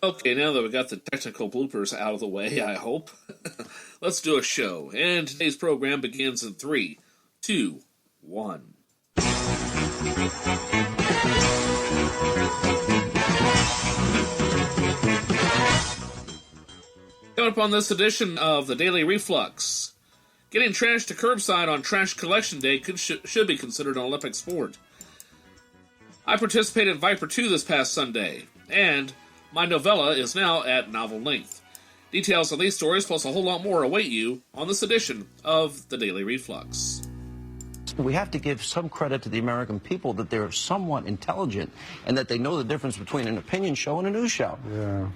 Okay, now that we got the technical bloopers out of the way, I hope, let's do a show. And today's program begins in 3, 2, 1. Coming up on this edition of the Daily Reflux, getting trash to curbside on Trash Collection Day should be considered an Olympic sport. I participated in Viper 2 this past Sunday, and my novella is now at novel length. Details on these stories, plus a whole lot more, await you on this edition of the Daily Reflux. We have to give some credit to the American people that they're somewhat intelligent and that they know the difference between an opinion show and a news show. Yeah.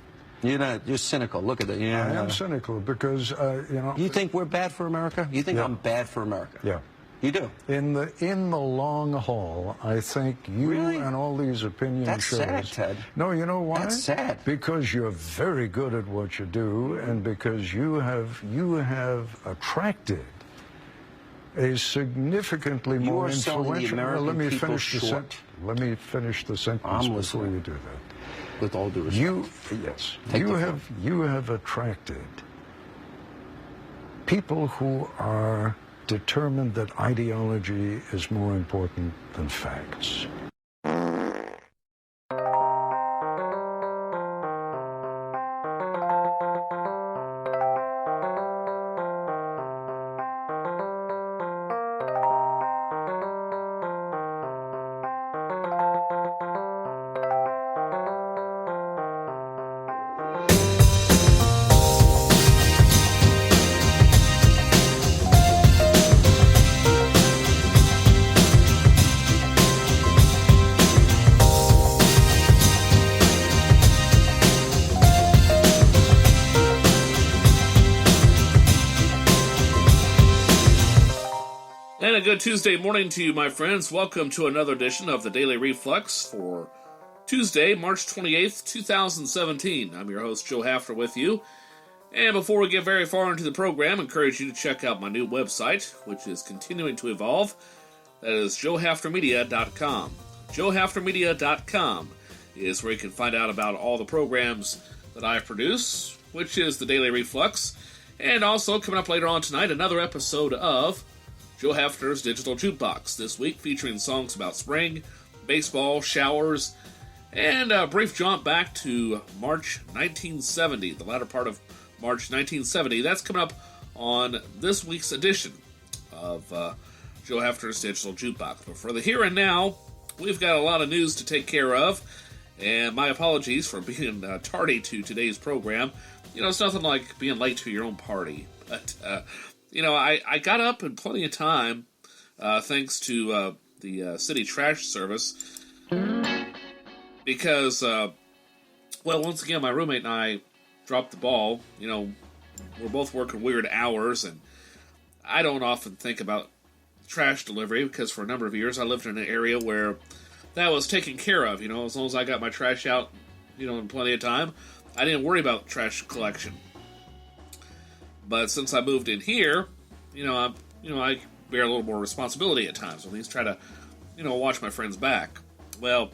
You're cynical. Look at that. Yeah. I am cynical because, You think we're bad for America? You think I'm bad for America? Yeah. You do? In the long haul, I think you Really? and all these opinion That's shows. sad, Ted. No, you know why? That's sad. Because you're very good at what you do, and because you have attracted a significantly You more are selling the influential. American let me people finish the short. Let me finish the sentence I'm before listening. you do that. With all due respect. Yes, Take you the have attracted people who are determined that ideology is more important than facts. And a good Tuesday morning to you, my friends. Welcome to another edition of the Daily Reflux for Tuesday, March 28th, 2017. I'm your host, Joe Hafner, with you. And before we get very far into the program, I encourage you to check out my new website, which is continuing to evolve. That is joehafnermedia.com. joehafnermedia.com is where you can find out about all the programs that I produce, which is the Daily Reflux. And also, coming up later on tonight, another episode of Joe Hafner's Digital Jukebox, this week featuring songs about spring, baseball, showers, and a brief jaunt back to March 1970, the latter part of March 1970. That's coming up on this week's edition of Joe Hafner's Digital Jukebox. But for the here and now, we've got a lot of news to take care of, and my apologies for being tardy to today's program. You know, it's nothing like being late to your own party, but I got up in plenty of time, thanks to the city trash service, because, once again, my roommate and I dropped the ball. You know, we're both working weird hours, and I don't often think about trash delivery, because for a number of years I lived in an area where that was taken care of. You know, as long as I got my trash out, in plenty of time, I didn't worry about trash collection. But since I moved in here, I bear a little more responsibility at times. At least try to, watch my friends back. Well,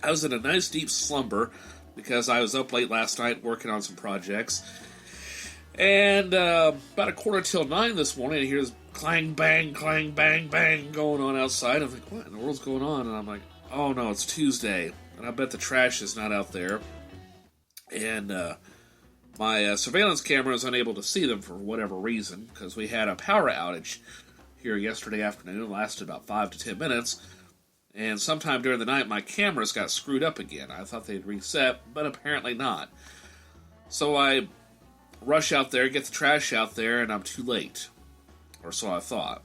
I was in a nice deep slumber because I was up late last night working on some projects. And about 9:15 this morning, I hear this clang, bang, going on outside. I'm like, what in the world's going on? And I'm like, oh no, it's Tuesday. And I bet the trash is not out there. And my surveillance camera is unable to see them for whatever reason, because we had a power outage here yesterday afternoon. It lasted about 5 to 10 minutes, and sometime during the night my cameras got screwed up again. I thought they'd reset, but apparently not. So I rush out there, get the trash out there, and I'm too late. Or so I thought.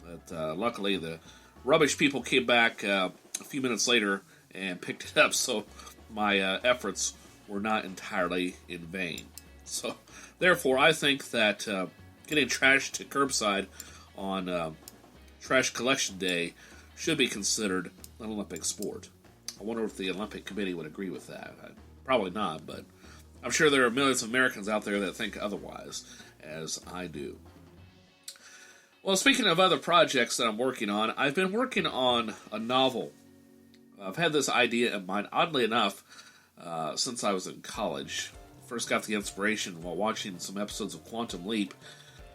But luckily the rubbish people came back a few minutes later and picked it up, so my efforts were not entirely in vain. So, therefore, I think that getting trash to curbside on Trash Collection Day should be considered an Olympic sport. I wonder if the Olympic Committee would agree with that. Probably not, but I'm sure there are millions of Americans out there that think otherwise, as I do. Well, speaking of other projects that I'm working on, I've been working on a novel. I've had this idea in mind. Oddly enough, since I was in college. First got the inspiration while watching some episodes of Quantum Leap.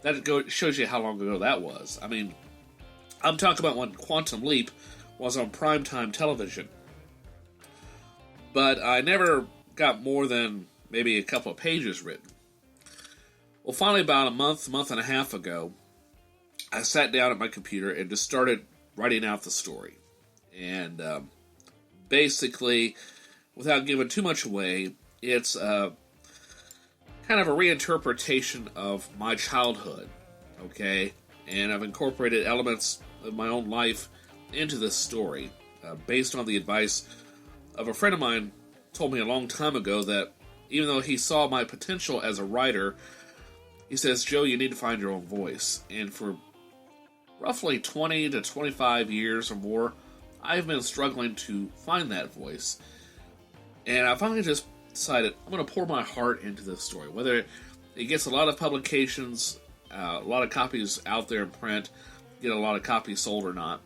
That shows you how long ago that was. I mean, I'm talking about when Quantum Leap was on primetime television. But I never got more than maybe a couple of pages written. Well, finally, about a month and a half ago, I sat down at my computer and just started writing out the story. And basically, without giving too much away, it's kind of a reinterpretation of my childhood, okay? And I've incorporated elements of my own life into this story, based on the advice of a friend of mine told me a long time ago that even though he saw my potential as a writer, he says, Joe, you need to find your own voice. And for roughly 20 to 25 years or more, I've been struggling to find that voice. And I finally just decided I'm going to pour my heart into this story. Whether it gets a lot of publications, a lot of copies out there in print, get a lot of copies sold or not,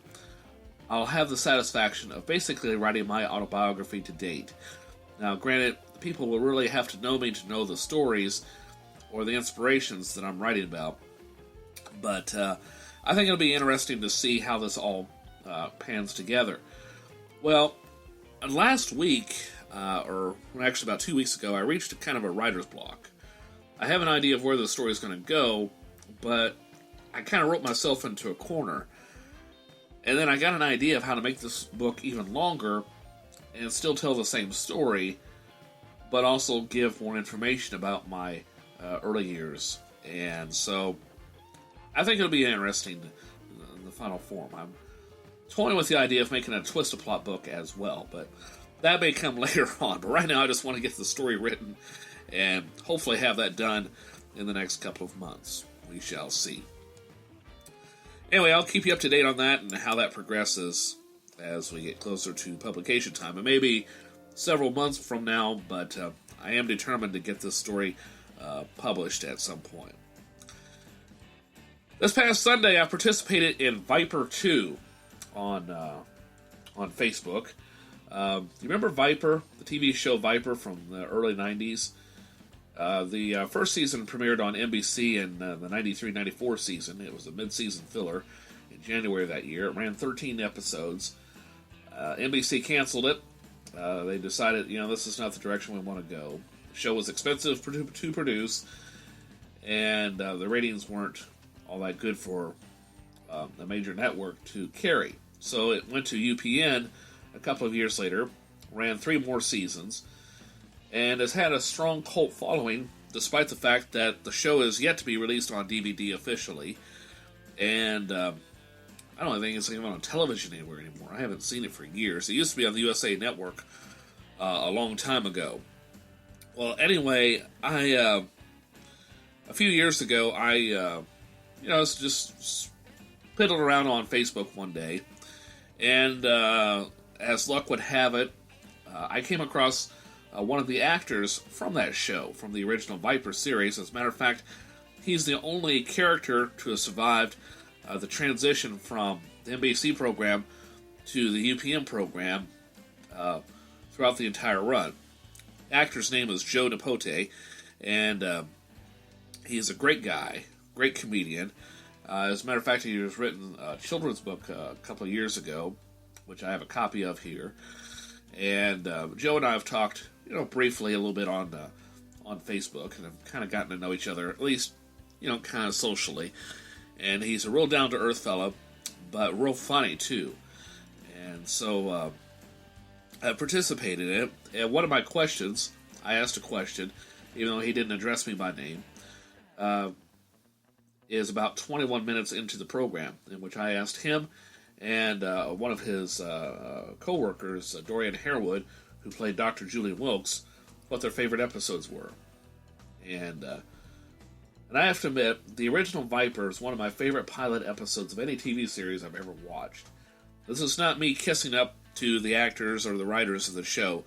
I'll have the satisfaction of basically writing my autobiography to date. Now, granted, people will really have to know me to know the stories or the inspirations that I'm writing about. But I think it'll be interesting to see how this all pans together. Well, last week, or actually about 2 weeks ago, I reached a kind of a writer's block. I have an idea of where the story is going to go, but I kind of wrote myself into a corner. And then I got an idea of how to make this book even longer and still tell the same story, but also give more information about my early years. And so I think it'll be interesting in the final form. I'm toying with the idea of making a twist-a-plot book as well, but that may come later on. But right now I just want to get the story written and hopefully have that done in the next couple of months. We shall see. Anyway, I'll keep you up to date on that and how that progresses as we get closer to publication time. It may be several months from now, but I am determined to get this story published at some point. This past Sunday, I participated in Viper 2 on Facebook. You remember Viper, the TV show Viper from the early 90s? The first season premiered on NBC in the 93-94 season. It was a mid-season filler in January of that year. It ran 13 episodes. NBC canceled it. They decided, this is not the direction we want to go. The show was expensive to produce, and the ratings weren't all that good for a major network to carry. So it went to UPN a couple of years later, ran 3 more seasons, and has had a strong cult following, despite the fact that the show is yet to be released on DVD officially. And I don't think it's even on television anywhere anymore. I haven't seen it for years. It used to be on the USA Network a long time ago. Well, anyway, a few years ago, I was just piddled around on Facebook one day, and as luck would have it, I came across one of the actors from that show, from the original Viper series. As a matter of fact, he's the only character to have survived the transition from the NBC program to the UPN program throughout the entire run. The actor's name is Joe Napote, and he's a great guy, great comedian. As a matter of fact, he was written a children's book a couple of years ago, which I have a copy of here. And Joe and I have talked, briefly a little bit on Facebook, and have kind of gotten to know each other, at least, kind of socially. And he's a real down-to-earth fellow, but real funny, too. And so I participated in it. And one of my questions, I asked a question, even though he didn't address me by name, is about 21 minutes into the program, in which I asked him and one of his co-workers, Dorian Harewood, who played Dr. Julian Wilkes, what their favorite episodes were. And I have to admit, the original Viper is one of my favorite pilot episodes of any TV series I've ever watched. This is not me kissing up to the actors or the writers of the show.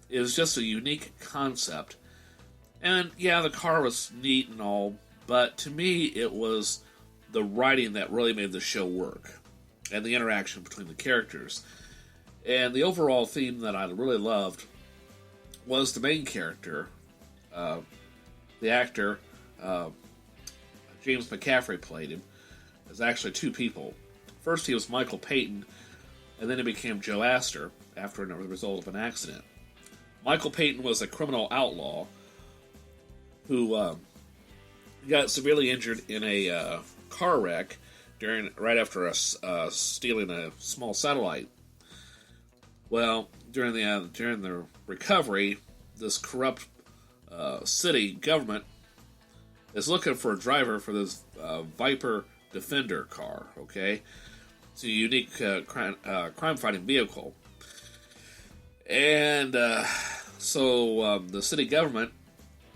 It was just a unique concept. And yeah, the car was neat and all, but to me it was the writing that really made the show work, and the interaction between the characters. And the overall theme that I really loved was the main character. The actor, James McCaffrey, played him. There's actually two people. First, he was Michael Payton, and then he became Joe Astor after the result of an accident. Michael Payton was a criminal outlaw who got severely injured in a car wreck right after stealing a small satellite. Well, during the recovery, this corrupt city government is looking for a driver for this Viper Defender car. Okay, it's a unique crime-fighting vehicle, and so the city government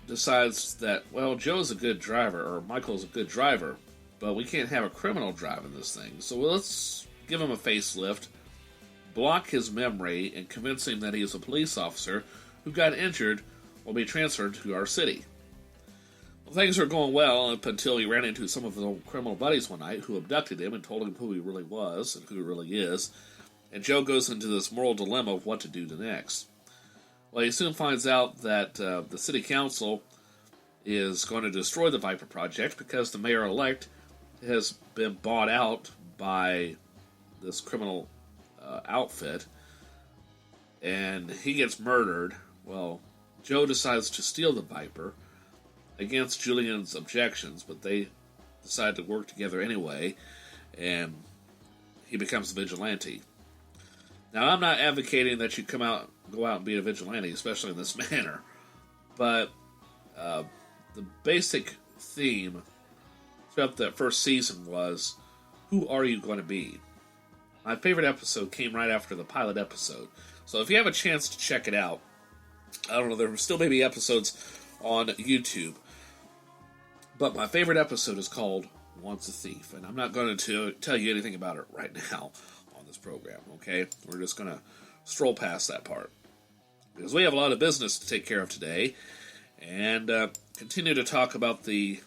decides that, well, Joe's a good driver, or Michael's a good driver, but we can't have a criminal driving this thing, so let's give him a facelift, block his memory, and convince him that he is a police officer who got injured will be transferred to our city. Well, things were going well up until he ran into some of his old criminal buddies one night who abducted him and told him who he really was and who he really is, and Joe goes into this moral dilemma of what to do next. Well, he soon finds out that the city council is going to destroy the Viper Project because the mayor-elect has been bought out by this criminal outfit, and he gets murdered. Well, Joe decides to steal the Viper against Julian's objections, but they decide to work together anyway, and he becomes a vigilante. Now, I'm not advocating that you go out and be a vigilante, especially in this manner, but the basic theme throughout that first season was, who are you going to be? My favorite episode came right after the pilot episode, so if you have a chance to check it out, I don't know, there still may be episodes on YouTube, but my favorite episode is called Once a Thief, and I'm not going to tell you anything about it right now on this program, okay? We're just going to stroll past that part, because we have a lot of business to take care of today, and continue to talk about the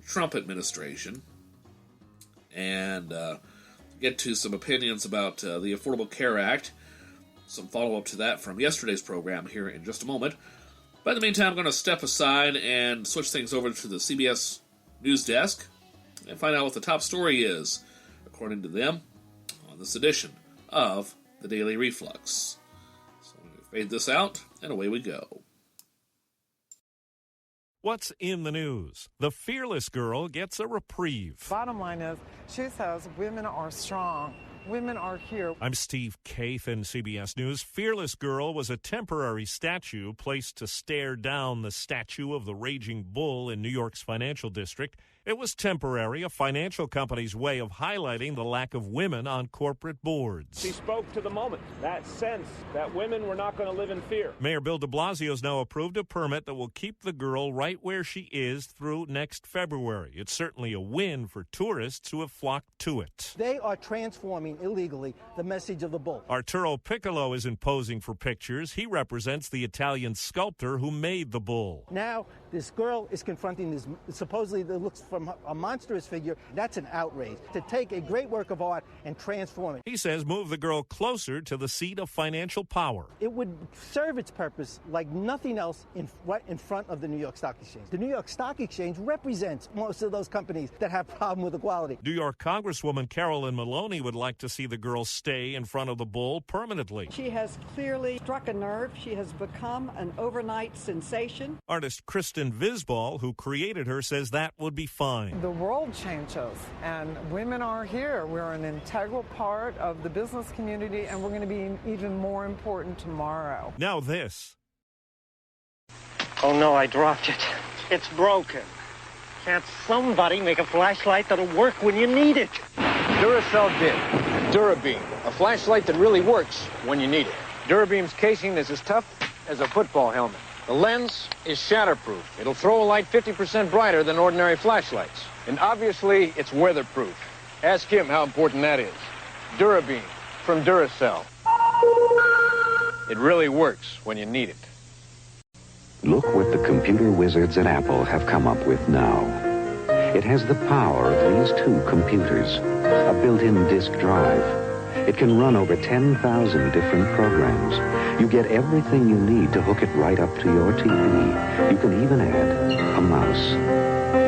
Trump administration, and get to some opinions about the Affordable Care Act, some follow-up to that from yesterday's program here in just a moment. But in the meantime, I'm going to step aside and switch things over to the CBS News Desk and find out what the top story is, according to them, on this edition of the Daily Reflux. So I'm going to fade this out, and away we go. What's in the news? The fearless girl gets a reprieve. Bottom line is, she says women are strong. Women are here. I'm Steve Kaith in CBS News. Fearless Girl was a temporary statue placed to stare down the statue of the raging bull in New York's financial district. It was temporary, a financial company's way of highlighting the lack of women on corporate boards. She spoke to the moment, that sense that women were not going to live in fear. Mayor Bill de Blasio has now approved a permit that will keep the girl right where she is through next February. It's certainly a win for tourists who have flocked to it. They are transforming illegally the message of the bull. Arturo Piccolo isn't posing for pictures. He represents the Italian sculptor who made the bull. Now, this girl is confronting this supposedly that looks from a monstrous figure. That's an outrage. To take a great work of art and transform it. He says move the girl closer to the seat of financial power. It would serve its purpose like nothing else right in front of the New York Stock Exchange. The New York Stock Exchange represents most of those companies that have problem with equality. New York Congresswoman Carolyn Maloney would like to see the girl stay in front of the bull permanently. She has clearly struck a nerve. She has become an overnight sensation. Artist Kristen Visbal, who created her, says that would be fine. The world changes, and women are here. We're an integral part of the business community, and we're going to be even more important tomorrow. Now this. Oh no, I dropped it. It's broken. Can't somebody make a flashlight that'll work when you need it? Duracell did. Durabeam, a flashlight that really works when you need it. Durabeam's casing is as tough as a football helmet. The lens is shatterproof. It'll throw a light 50% brighter than ordinary flashlights. And obviously, it's weatherproof. Ask him how important that is. Durabeam from Duracell. It really works when you need it. Look what the computer wizards at Apple have come up with now. It has the power of these two computers, a built-in disk drive, It can run over 10,000 different programs. You get everything you need to hook it right up to your TV. You can even add a mouse.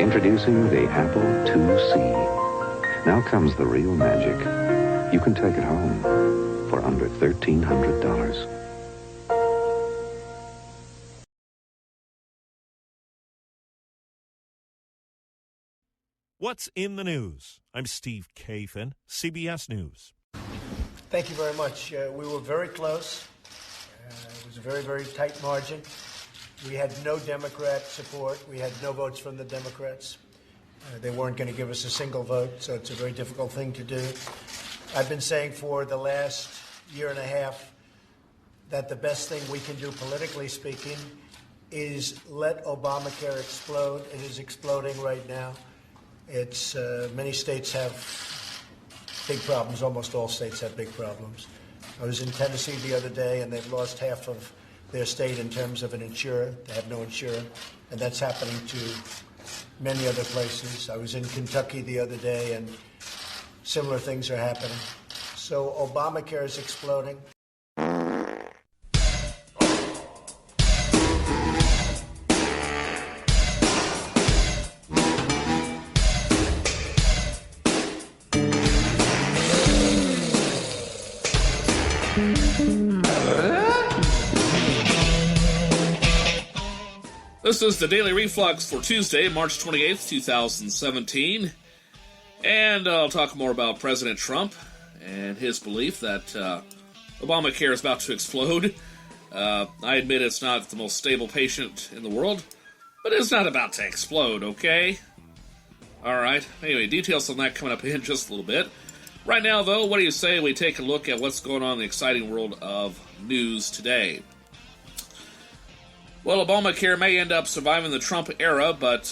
Introducing the Apple IIc. Now comes the real magic. You can take it home for under $1,300. What's in the news? I'm Steve Kathan, CBS News. Thank you very much. We were very close. It was a very, very tight margin. We had no Democrat support. We had no votes from the Democrats. They weren't going to give us a single vote, so it's a very difficult thing to do. I've been saying for the last year and a half that the best thing we can do, politically speaking, is let Obamacare explode. It is exploding right now. It's many states have big problems. Almost all states have big problems. I was in Tennessee the other day, and they've lost half of their state in terms of an insurer. They have no insurer, and that's happening to many other places. I was in Kentucky the other day, and similar things are happening. So Obamacare is exploding. This is the Daily Reflux for Tuesday, March 28th, 2017. And I'll talk more about President Trump and his belief that Obamacare is about to explode. I admit it's not the most stable patient in the world, but it's not about to explode, okay? Alright, anyway, details on that coming up in just a little bit. Right now, though, what do you say we take a look at what's going on in the exciting world of news today? Well, Obamacare may end up surviving the Trump era, but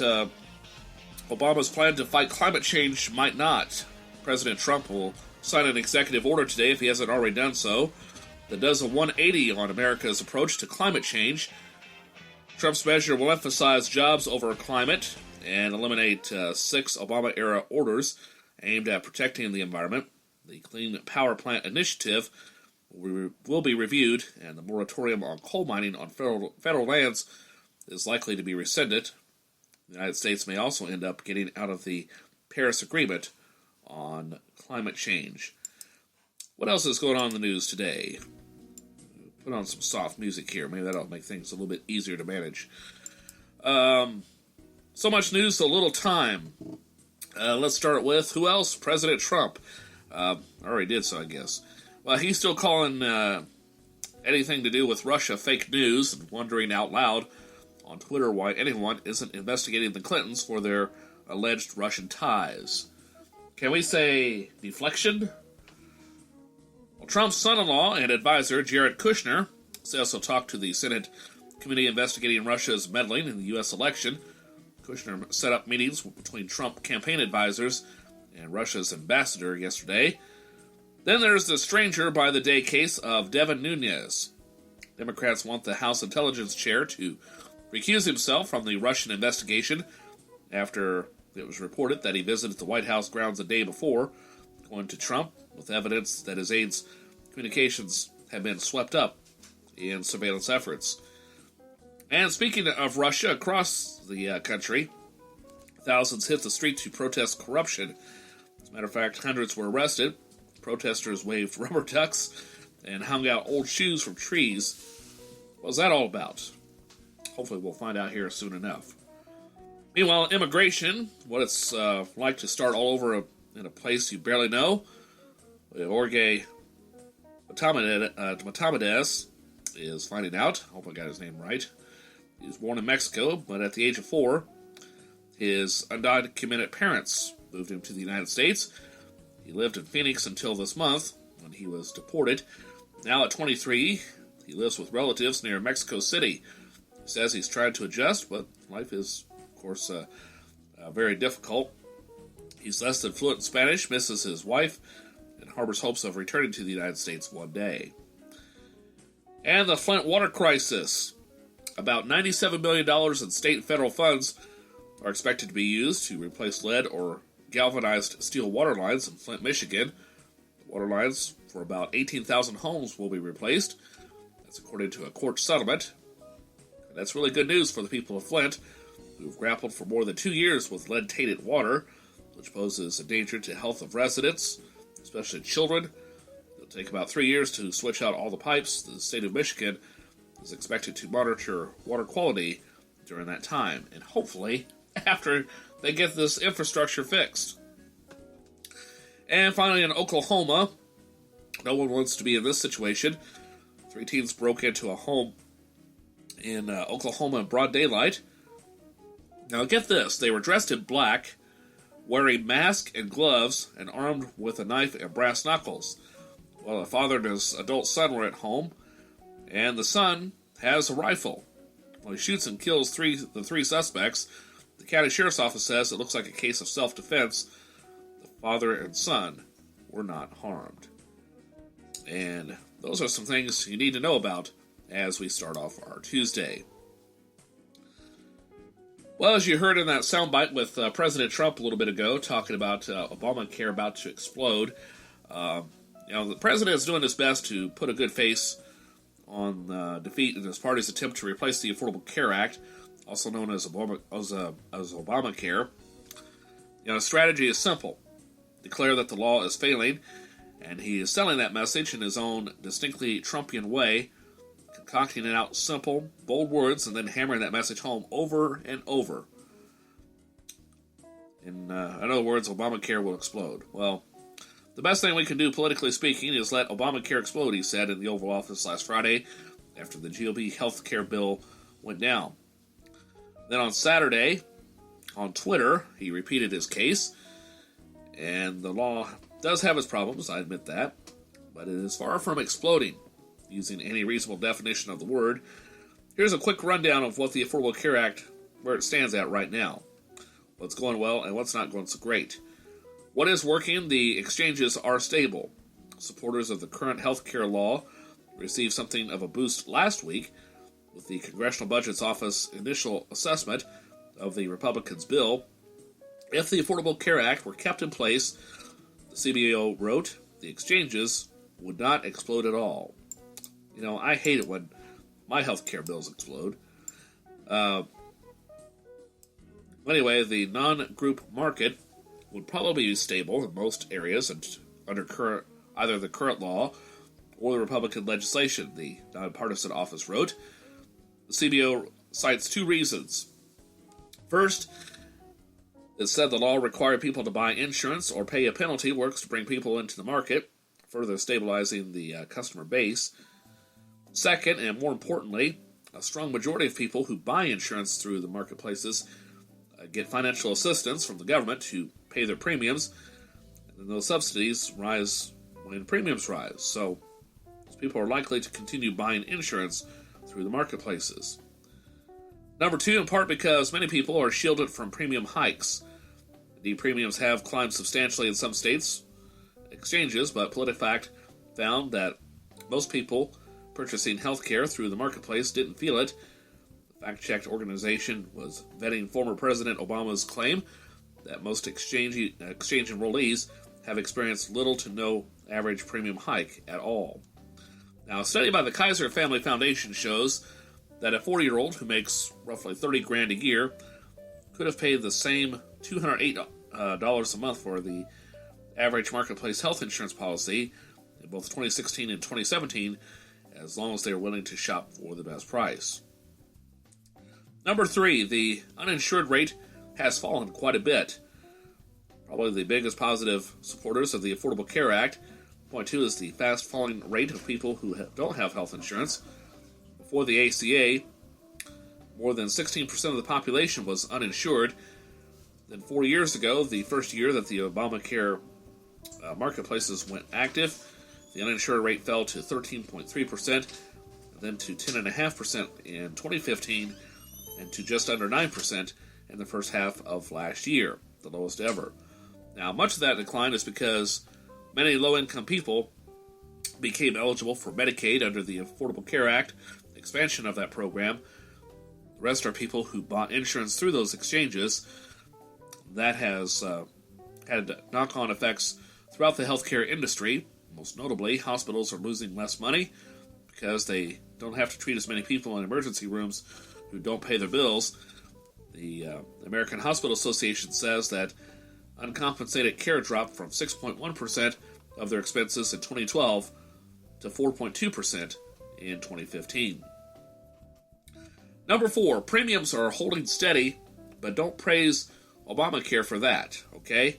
Obama's plan to fight climate change might not. President Trump will sign an executive order today, if he hasn't already done so, that does a 180 on America's approach to climate change. Trump's measure will emphasize jobs over climate and eliminate 6 Obama-era orders aimed at protecting the environment. The Clean Power Plant Initiative will be reviewed, and the moratorium on coal mining on federal lands is likely to be rescinded. The United States may also end up getting out of the Paris Agreement on climate change. What else is going on in the news today? Put on some soft music here. Maybe that'll make things a little bit easier to manage. So much news, so little time. Let's start with, who else? President Trump. I already did so, I guess. Well, he's still calling anything to do with Russia fake news and wondering out loud on Twitter why anyone isn't investigating the Clintons for their alleged Russian ties. Can we say deflection? Well, Trump's son-in-law and advisor, Jared Kushner, says he'll talk to the Senate committee investigating Russia's meddling in the U.S. election. Kushner set up meetings between Trump campaign advisors and Russia's ambassador yesterday. Then there's the stranger-by-the-day case of Devin Nunes. Democrats want the House Intelligence Chair to recuse himself from the Russian investigation after it was reported that he visited the White House grounds a day before, going to Trump with evidence that his aides' communications had been swept up in surveillance efforts. And speaking of Russia, across the country, thousands hit the street to protest corruption. As a matter of fact, hundreds were arrested. Protesters waved rubber ducks and hung out old shoes from trees. What was that all about? Hopefully we'll find out here soon enough. Meanwhile, immigration, what it's like to start all over in a place you barely know. Jorge Matamades is finding out. I hope I got his name right. He was born in Mexico, but at the age of 4, his undocumented parents moved him to the United States. He lived in Phoenix until this month, when he was deported. Now at 23, he lives with relatives near Mexico City. He says he's tried to adjust, but life is, of course, very difficult. He's less than fluent in Spanish, misses his wife, and harbors hopes of returning to the United States one day. And the Flint water crisis. About $97 million in state and federal funds are expected to be used to replace lead or galvanized steel water lines in Flint, Michigan. The water lines for about 18,000 homes will be replaced. That's according to a court settlement. And that's really good news for the people of Flint, who've grappled for more than 2 years with lead-tainted water, which poses a danger to health of residents, especially children. It'll take about 3 years to switch out all the pipes. The state of Michigan is expected to monitor water quality during that time, and hopefully after they get this infrastructure fixed. And finally, in Oklahoma, no one wants to be in this situation. 3 teens broke into a home in Oklahoma in broad daylight. Now get this, they were dressed in black, wearing masks and gloves, and armed with a knife and brass knuckles. Well, the father and his adult son were at home, and the son has a rifle. Well, he shoots and kills the three suspects. The county sheriff's office says it looks like a case of self-defense. The father and son were not harmed. And those are some things you need to know about as we start off our Tuesday. Well, as you heard in that soundbite with President Trump a little bit ago, talking about Obamacare about to explode, the president is doing his best to put a good face on defeat in his party's attempt to replace the Affordable Care Act, also known as Obamacare. The strategy is simple. Declare that the law is failing, and he is selling that message in his own distinctly Trumpian way, concocting out simple, bold words, and then hammering that message home over and over. In other words, Obamacare will explode. Well, the best thing we can do, politically speaking, is let Obamacare explode, he said in the Oval Office last Friday after the GOP health care bill went down. Then on Saturday, on Twitter, he repeated his case, and the law does have its problems, I admit that, but it is far from exploding, using any reasonable definition of the word. Here's a quick rundown of what the Affordable Care Act, where it stands at right now. What's going well and what's not going so great. What is working? The exchanges are stable. Supporters of the current health care law received something of a boost last week with the Congressional Budget Office initial assessment of the Republicans' bill. If the Affordable Care Act were kept in place, the CBO wrote, the exchanges would not explode at all. I hate it when my health care bills explode. Anyway, the non-group market would probably be stable in most areas and under either the current law or the Republican legislation, the nonpartisan office wrote. The CBO cites 2 reasons. First, it said the law required people to buy insurance or pay a penalty works to bring people into the market, further stabilizing the customer base. Second, and more importantly, a strong majority of people who buy insurance through the marketplaces get financial assistance from the government to pay their premiums, and then those subsidies rise when premiums rise. So people are likely to continue buying insurance through the marketplaces. Number 2, in part because many people are shielded from premium hikes. Indeed, premiums have climbed substantially in some states' exchanges, but PolitiFact found that most people purchasing health care through the marketplace didn't feel it. The fact-checked organization was vetting former President Obama's claim that most exchange enrollees have experienced little to no average premium hike at all. Now, a study by the Kaiser Family Foundation shows that a 40-year-old who makes roughly $30,000 a year could have paid the same $208 a month for the average marketplace health insurance policy in both 2016 and 2017, as long as they are willing to shop for the best price. Number 3, the uninsured rate has fallen quite a bit. Probably the biggest positive supporters of the Affordable Care Act. Point 2 is the fast-falling rate of people who don't have health insurance. Before the ACA, more than 16% of the population was uninsured. Then 4 years ago, the first year that the Obamacare marketplaces went active, the uninsured rate fell to 13.3%, then to 10.5% in 2015, and to just under 9% in the first half of last year, the lowest ever. Now, much of that decline is because many low-income people became eligible for Medicaid under the Affordable Care Act, expansion of that program. The rest are people who bought insurance through those exchanges. That has had knock-on effects throughout the healthcare industry. Most notably, hospitals are losing less money because they don't have to treat as many people in emergency rooms who don't pay their bills. The American Hospital Association says that uncompensated care dropped from 6.1% of their expenses in 2012 to 4.2% in 2015. Number 4, premiums are holding steady, but don't praise Obamacare for that, okay?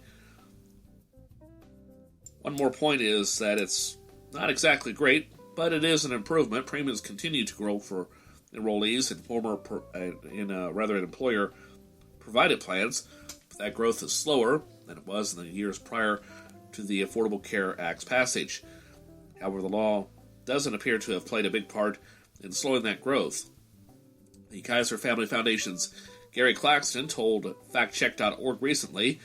One more point is that it's not exactly great, but it is an improvement. Premiums continue to grow for enrollees in employer-provided plans. That growth is slower than it was in the years prior to the Affordable Care Act's passage. However, the law doesn't appear to have played a big part in slowing that growth. The Kaiser Family Foundation's Gary Claxton told factcheck.org recently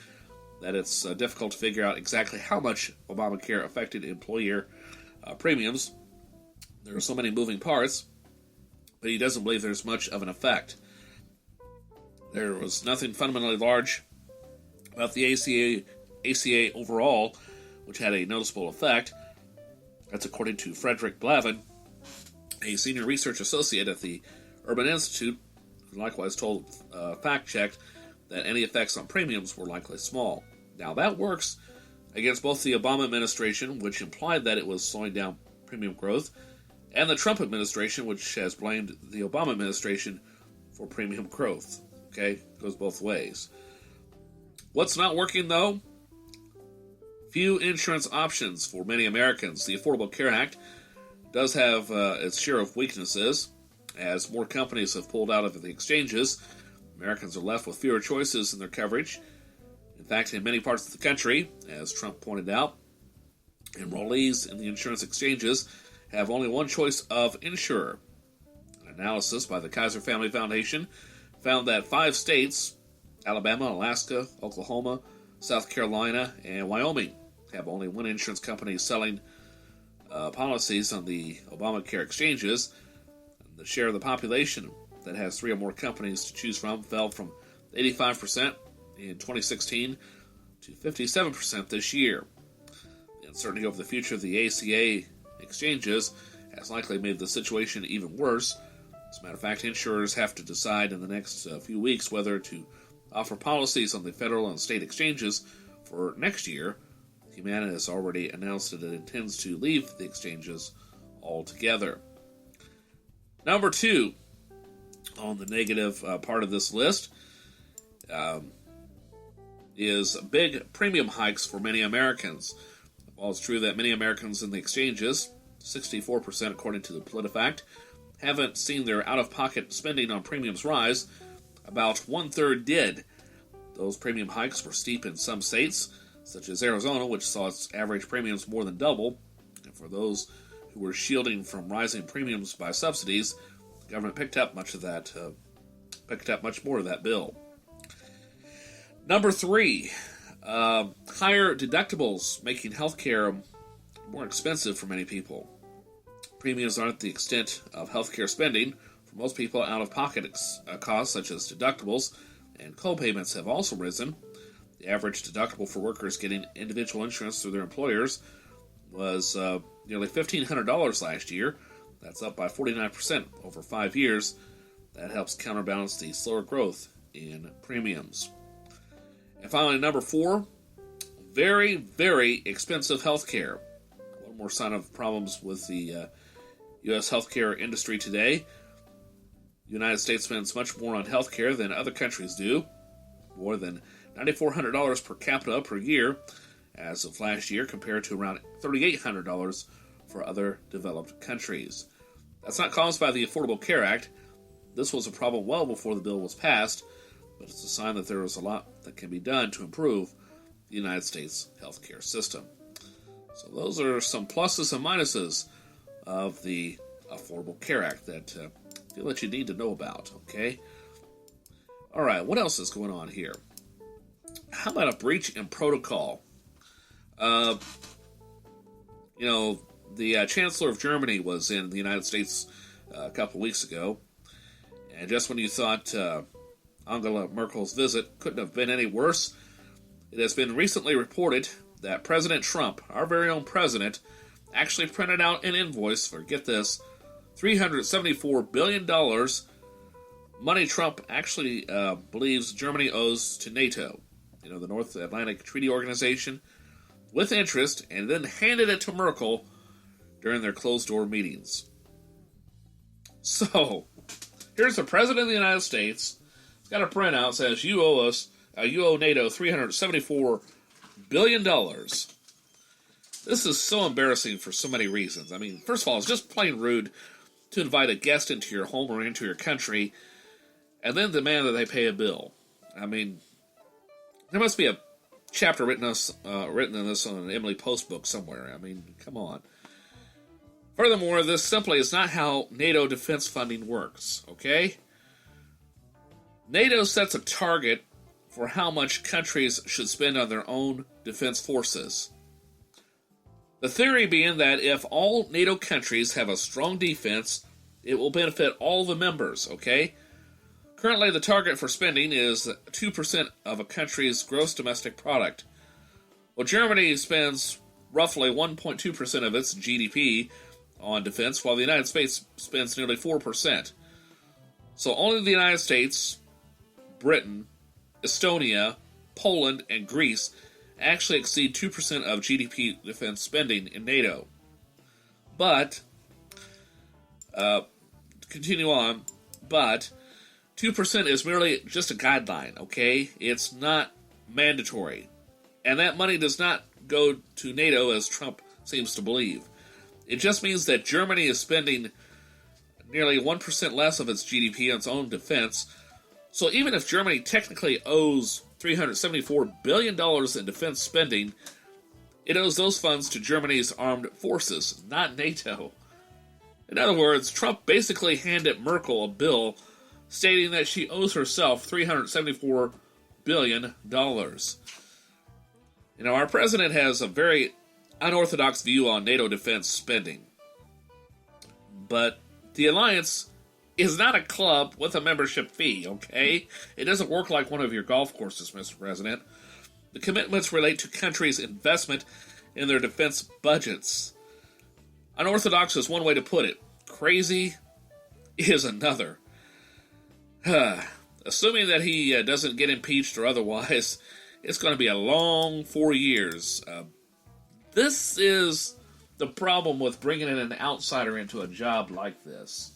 that it's difficult to figure out exactly how much Obamacare affected employer premiums. There are so many moving parts, but he doesn't believe there's much of an effect. There was nothing fundamentally large about the ACA overall, which had a noticeable effect. That's according to Frederick Blavin, a senior research associate at the Urban Institute, who likewise told Fact Check that any effects on premiums were likely small. Now, that works against both the Obama administration, which implied that it was slowing down premium growth, and the Trump administration, which has blamed the Obama administration for premium growth. Okay, goes both ways. What's not working, though? Few insurance options for many Americans. The Affordable Care Act does have its share of weaknesses. As more companies have pulled out of the exchanges, Americans are left with fewer choices in their coverage. In fact, in many parts of the country, as Trump pointed out, enrollees in the insurance exchanges have only one choice of insurer. An analysis by the Kaiser Family Foundation found that 5 states, Alabama, Alaska, Oklahoma, South Carolina, and Wyoming, have only one insurance company selling policies on the Obamacare exchanges. The share of the population that has 3 or more companies to choose from fell from 85% in 2016 to 57% this year. The uncertainty over the future of the ACA exchanges has likely made the situation even worse. As a matter of fact, insurers have to decide in the next few weeks whether to offer policies on the federal and state exchanges for next year. Humana has already announced that it intends to leave the exchanges altogether. Number 2 on the negative part of this list is big premium hikes for many Americans. While it's true that many Americans in the exchanges, 64% according to the PolitiFact, haven't seen their out-of-pocket spending on premiums rise, about 1/3 did. Those premium hikes were steep in some states, such as Arizona, which saw its average premiums more than double. And for those who were shielding from rising premiums by subsidies, the government picked up much more of that bill. Number 3, higher deductibles making healthcare more expensive for many people. Premiums aren't the extent of healthcare spending. For most people, out-of-pocket costs such as deductibles and co-payments have also risen. The average deductible for workers getting individual insurance through their employers was nearly $1,500 last year. That's up by 49% over 5 years. That helps counterbalance the slower growth in premiums. And finally, number 4, very, very expensive healthcare. One more sign of problems with the U.S. healthcare industry today. The United States spends much more on healthcare than other countries do, more than $9,400 per capita per year as of last year, compared to around $3,800 for other developed countries. That's not caused by the Affordable Care Act. This was a problem well before the bill was passed, but it's a sign that there is a lot that can be done to improve the United States healthcare system. So those are some pluses and minuses of the Affordable Care Act that I feel that you need to know about, okay? All right, what else is going on here? How about a breach in protocol? The Chancellor of Germany was in the United States a couple weeks ago, and just when you thought Angela Merkel's visit couldn't have been any worse, it has been recently reported that President Trump, our very own president, actually printed out an invoice for, get this, $374 billion, money Trump actually believes Germany owes to NATO, the North Atlantic Treaty Organization, with interest, and then handed it to Merkel during their closed-door meetings. So, here's the President of the United States. He's got a printout, says, you owe NATO $374 billion. This is so embarrassing for so many reasons. I mean, first of all, it's just plain rude to invite a guest into your home or into your country and then demand that they pay a bill. I mean, there must be a chapter written in this on an Emily Post book somewhere. I mean, come on. Furthermore, this simply is not how NATO defense funding works, okay? NATO sets a target for how much countries should spend on their own defense forces. The theory being that if all NATO countries have a strong defense, it will benefit all the members, okay? Currently, the target for spending is 2% of a country's gross domestic product. Well, Germany spends roughly 1.2% of its GDP on defense, while the United States spends nearly 4%. So only the United States, Britain, Estonia, Poland, and Greece actually exceed 2% of GDP defense spending in NATO. But, continue on, but 2% is merely just a guideline, okay? It's not mandatory. And that money does not go to NATO as Trump seems to believe. It just means that Germany is spending nearly 1% less of its GDP on its own defense. So even if Germany technically owes $374 billion in defense spending, it owes those funds to Germany's armed forces, not NATO. In other words, Trump basically handed Merkel a bill stating that she owes herself $374 billion. Our president has a very unorthodox view on NATO defense spending. But the alliance is not a club with a membership fee, okay? It doesn't work like one of your golf courses, Mr. President. The commitments relate to countries' investment in their defense budgets. Unorthodox is one way to put it. Crazy is another. Assuming that he doesn't get impeached or otherwise, it's going to be a long 4 years. This is the problem with bringing in an outsider into a job like this.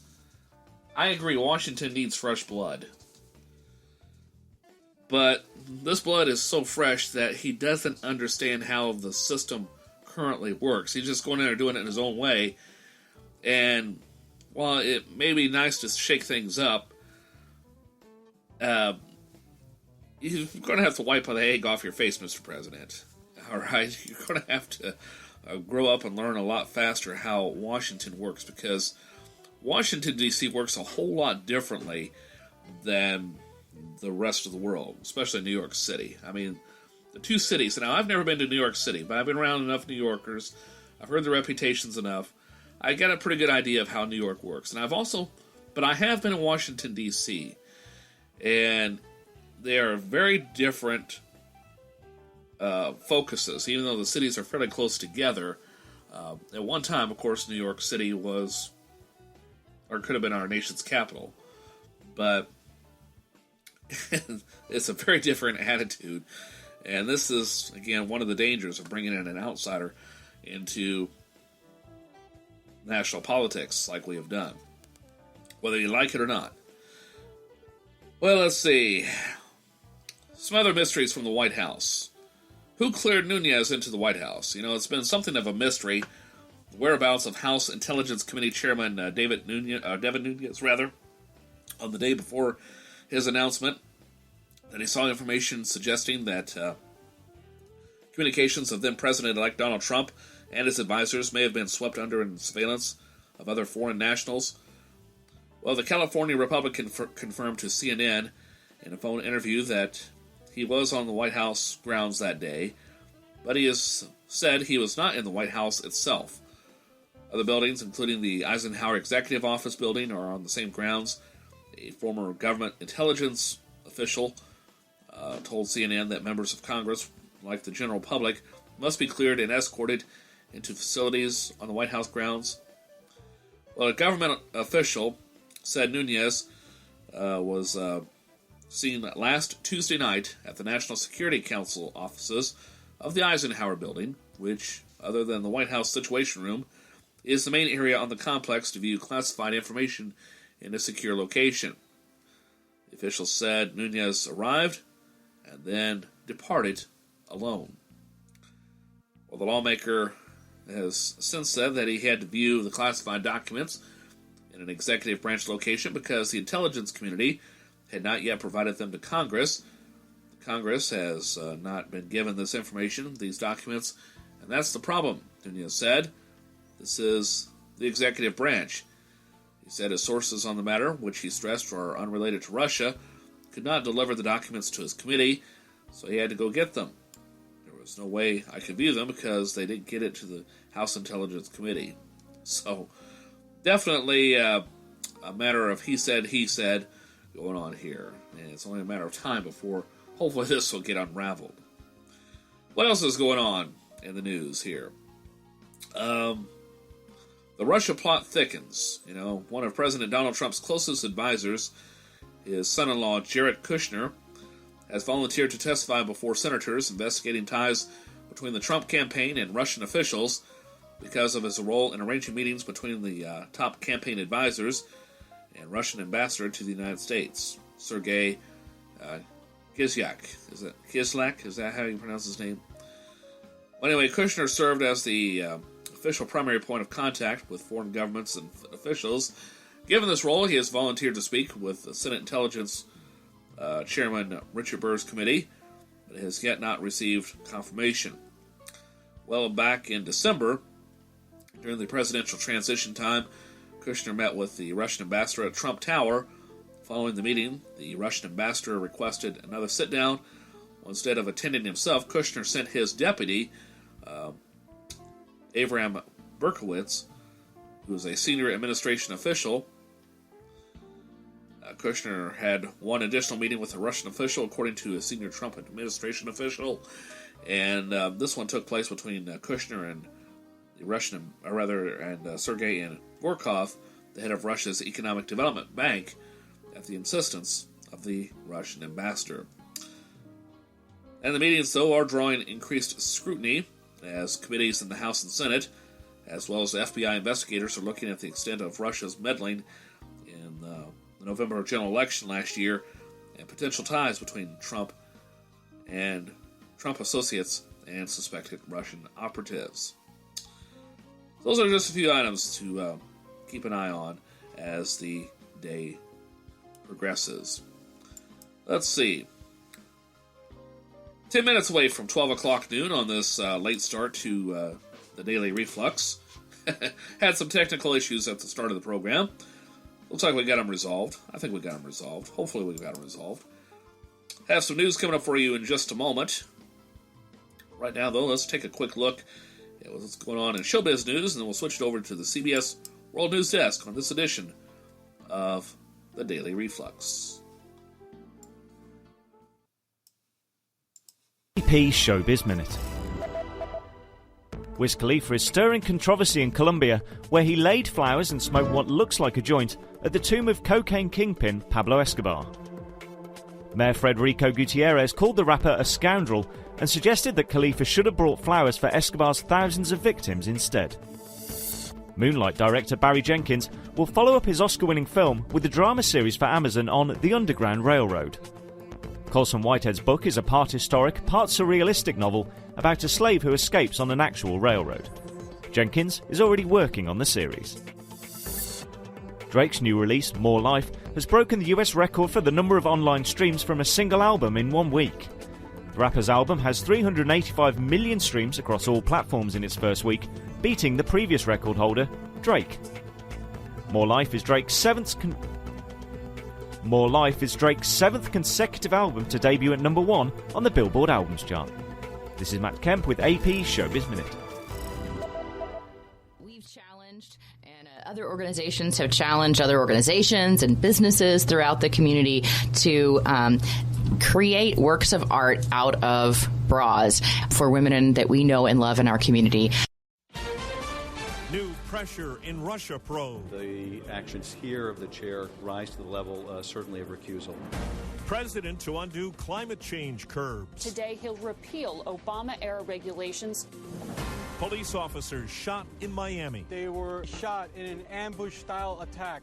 I agree, Washington needs fresh blood. But this blood is so fresh that he doesn't understand how the system currently works. He's just going in there doing it in his own way. And while it may be nice to shake things up, you're going to have to wipe the egg off your face, Mr. President. All right? You're going to have to grow up and learn a lot faster how Washington works, because Washington, D.C. works a whole lot differently than the rest of the world, especially New York City. I mean, the two cities. Now, I've never been to New York City, but I've been around enough New Yorkers. I've heard the reputations enough. I got a pretty good idea of how New York works. And I have been in Washington, D.C., and they are very different focuses, even though the cities are fairly close together. At one time, of course, New York City was, or could have been, our nation's capital. But it's a very different attitude. And this is, again, one of the dangers of bringing in an outsider into national politics like we have done, whether you like it or not. Well, let's see. Some other mysteries from the White House. Who cleared Nunes into the White House? It's been something of a mystery. The whereabouts of House Intelligence Committee Chairman Devin Nunes, on the day before his announcement that he saw information suggesting that communications of then-President-elect Donald Trump and his advisors may have been swept under in surveillance of other foreign nationals. Well, the California Republican confirmed to CNN in a phone interview that he was on the White House grounds that day, but he has said he was not in the White House itself. Other buildings, including the Eisenhower Executive Office building, are on the same grounds. A former government intelligence official told CNN that members of Congress, like the general public, must be cleared and escorted into facilities on the White House grounds. Well, a government official said Nunez was seen last Tuesday night at the National Security Council offices of the Eisenhower Building, which, other than the White House Situation Room, is the main area on the complex to view classified information in a secure location. The official said Nunez arrived and then departed alone. Well, the lawmaker has since said that he had to view the classified documents in an executive branch location because the intelligence community had not yet provided them to Congress. Congress has not been given this information, these documents, and that's the problem, Nunez said. This is the executive branch. He said his sources on the matter, which he stressed are unrelated to Russia, could not deliver the documents to his committee, so he had to go get them. There was no way I could view them because they didn't get it to the House Intelligence Committee. So, definitely a matter of he said going on here. And it's only a matter of time before hopefully this will get unraveled. What else is going on in the news here? The Russia plot thickens. One of President Donald Trump's closest advisors, his son-in-law Jared Kushner, has volunteered to testify before senators investigating ties between the Trump campaign and Russian officials because of his role in arranging meetings between the top campaign advisors and Russian ambassador to the United States, Sergei Kislyak. Is that how you pronounce his name? Well, anyway, Kushner served as the official primary point of contact with foreign governments and officials. Given this role, he has volunteered to speak with the Senate Intelligence Chairman Richard Burr's committee, but has yet not received confirmation. Well, back in December, during the presidential transition time, Kushner met with the Russian ambassador at Trump Tower. Following the meeting, the Russian ambassador requested another sit-down. Well, instead of attending himself, Kushner sent his deputy, Avram Berkowitz, who is a senior administration official. Kushner had one additional meeting with a Russian official, according to a senior Trump administration official, and this one took place between Kushner and Sergei and Gorkov, the head of Russia's Economic Development Bank, at the insistence of the Russian ambassador. And the meetings, though, are drawing increased scrutiny as committees in the House and Senate, as well as FBI investigators, are looking at the extent of Russia's meddling in the November general election last year and potential ties between Trump and Trump associates and suspected Russian operatives. Those are just a few items to keep an eye on as the day progresses. Let's see. 10 minutes away from 12 o'clock noon on this late start to the Daily Reflux. Had some technical issues at the start of the program. Looks like we got them resolved. I think we got them resolved. Hopefully we got them resolved. Have some news coming up for you in just a moment. Right now, though, let's take a quick look at what's going on in showbiz news, and then we'll switch it over to the CBS World News Desk on this edition of the Daily Reflux. AP Showbiz Minute. Wiz Khalifa is stirring controversy in Colombia, where he laid flowers and smoked what looks like a joint at the tomb of cocaine kingpin Pablo Escobar. Mayor Federico Gutierrez called the rapper a scoundrel and suggested that Khalifa should have brought flowers for Escobar's thousands of victims instead. Moonlight director Barry Jenkins will follow up his Oscar-winning film with the drama series for Amazon on The Underground Railroad. Colson Whitehead's book is a part historic, part surrealistic novel about a slave who escapes on an actual railroad. Jenkins is already working on the series. Drake's new release, More Life, has broken the US record for the number of online streams from a single album in 1 week. The rapper's album has 385 million streams across all platforms in its first week, beating the previous record holder, Drake. More Life is Drake's seventh consecutive album to debut at number 1 on the Billboard Albums chart. This is Matt Kemp with AP Showbiz Minute. We've challenged, and other organizations have challenged other organizations and businesses throughout the community to create works of art out of bras for women that we know and love in our community. pressure in Russia probe. The actions here of the chair rise to the level, certainly, of recusal. President to undo climate change curbs. Today, he'll repeal Obama-era regulations. Police officers shot in Miami. They were shot in an ambush-style attack.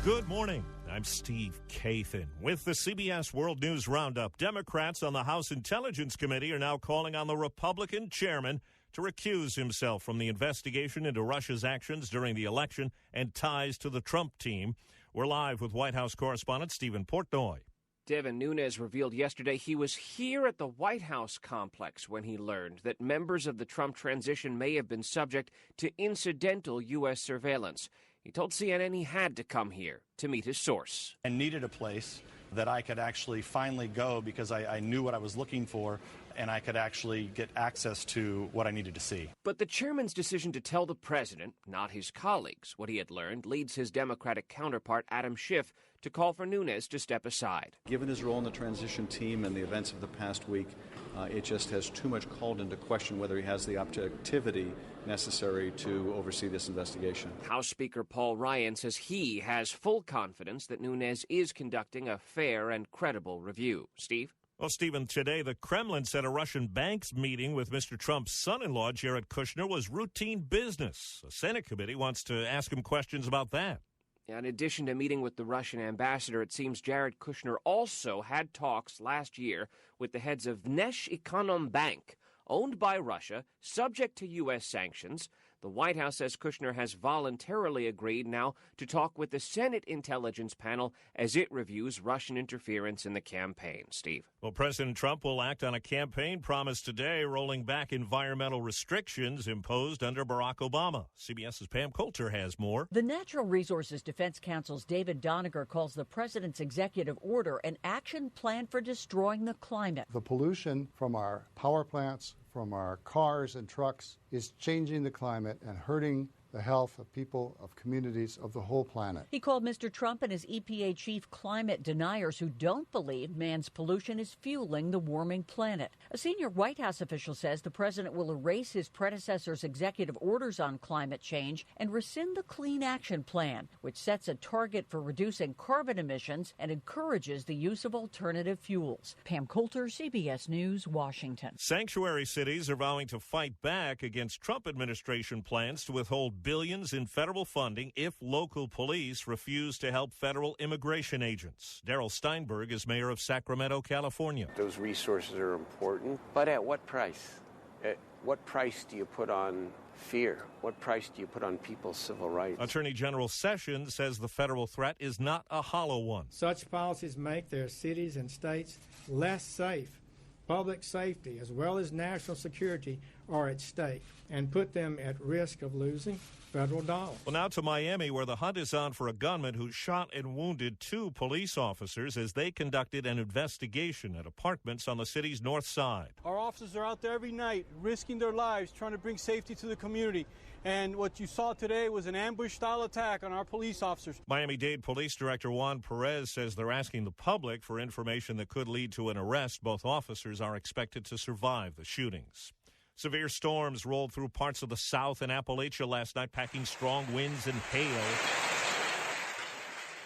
Good morning. I'm Steve Kathan. With the CBS World News Roundup, Democrats on the House Intelligence Committee are now calling on the Republican chairman to recuse himself from the investigation into Russia's actions during the election and ties to the Trump team. We're live with White House correspondent Stephen Portnoy. Devin Nunes revealed yesterday he was here at the White House complex when he learned that members of the Trump transition may have been subject to incidental U.S. surveillance. He told CNN he had to come here to meet his source. And needed a place that I could actually finally go because I knew what I was looking for and I could actually get access to what I needed to see. But the chairman's decision to tell the president, not his colleagues, what he had learned leads his Democratic counterpart, Adam Schiff, to call for Nunes to step aside. Given his role in the transition team and the events of the past week, it just has too much called into question whether he has the objectivity necessary to oversee this investigation. House Speaker Paul Ryan says he has full confidence that Nunes is conducting a fair and credible review. Steve? Well, Stephen, today the Kremlin said a Russian bank's meeting with Mr. Trump's son-in-law, Jared Kushner, was routine business. A Senate committee wants to ask him questions about that. In addition to meeting with the Russian ambassador, it seems Jared Kushner also had talks last year with the heads of Vnesheconombank, owned by Russia, subject to U.S. sanctions. The White House says Kushner has voluntarily agreed now to talk with the Senate Intelligence Panel as it reviews Russian interference in the campaign. Steve? Well, President Trump will act on a campaign promise today, rolling back environmental restrictions imposed under Barack Obama. CBS's Pam Coulter has more. The Natural Resources Defense Council's David Doniger calls the president's executive order an action plan for destroying the climate. The pollution from our power plants, from our cars and trucks, is changing the climate and hurting the health of people, of communities, of the whole planet. He called Mr. Trump and his EPA chief climate deniers who don't believe man's pollution is fueling the warming planet. A senior White House official says the president will erase his predecessor's executive orders on climate change and rescind the Clean Action Plan, which sets a target for reducing carbon emissions and encourages the use of alternative fuels. Pam Coulter, CBS News, Washington. Sanctuary cities are vowing to fight back against Trump administration plans to withhold billions in federal funding if local police refuse to help federal immigration agents. Darrell Steinberg is mayor of Sacramento, California. Those resources are important, but at what price? At what price do you put on fear? What price do you put on people's civil rights? Attorney General Sessions says the federal threat is not a hollow one. Such policies make their cities and states less safe. Public safety as well as national security are at stake and put them at risk of losing federal dollars. Well, now to Miami, where the hunt is on for a gunman who shot and wounded 2 police officers as they conducted an investigation at apartments on the city's north side. Our officers are out there every night risking their lives trying to bring safety to the community. And what you saw today was an ambush-style attack on our police officers. Miami-Dade Police Director Juan Perez says they're asking the public for information that could lead to an arrest. Both officers are expected to survive the shootings. Severe storms rolled through parts of the South and Appalachia last night, packing strong winds and hail.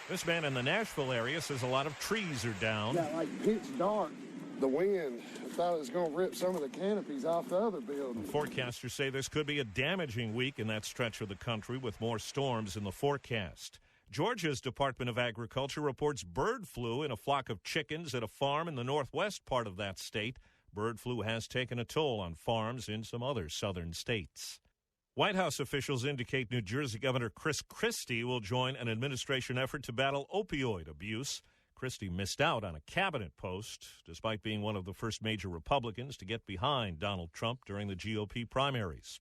This man in the Nashville area says a lot of trees are down. Yeah, like it's dark. The wind, I thought it was going to rip some of the canopies off the other buildings. Forecasters say this could be a damaging week in that stretch of the country with more storms in the forecast. Georgia's Department of Agriculture reports bird flu in a flock of chickens at a farm in the northwest part of that state. Bird flu has taken a toll on farms in some other southern states. White House officials indicate New Jersey Governor Chris Christie will join an administration effort to battle opioid abuse. Christie missed out on a cabinet post, despite being one of the first major Republicans to get behind Donald Trump during the GOP primaries.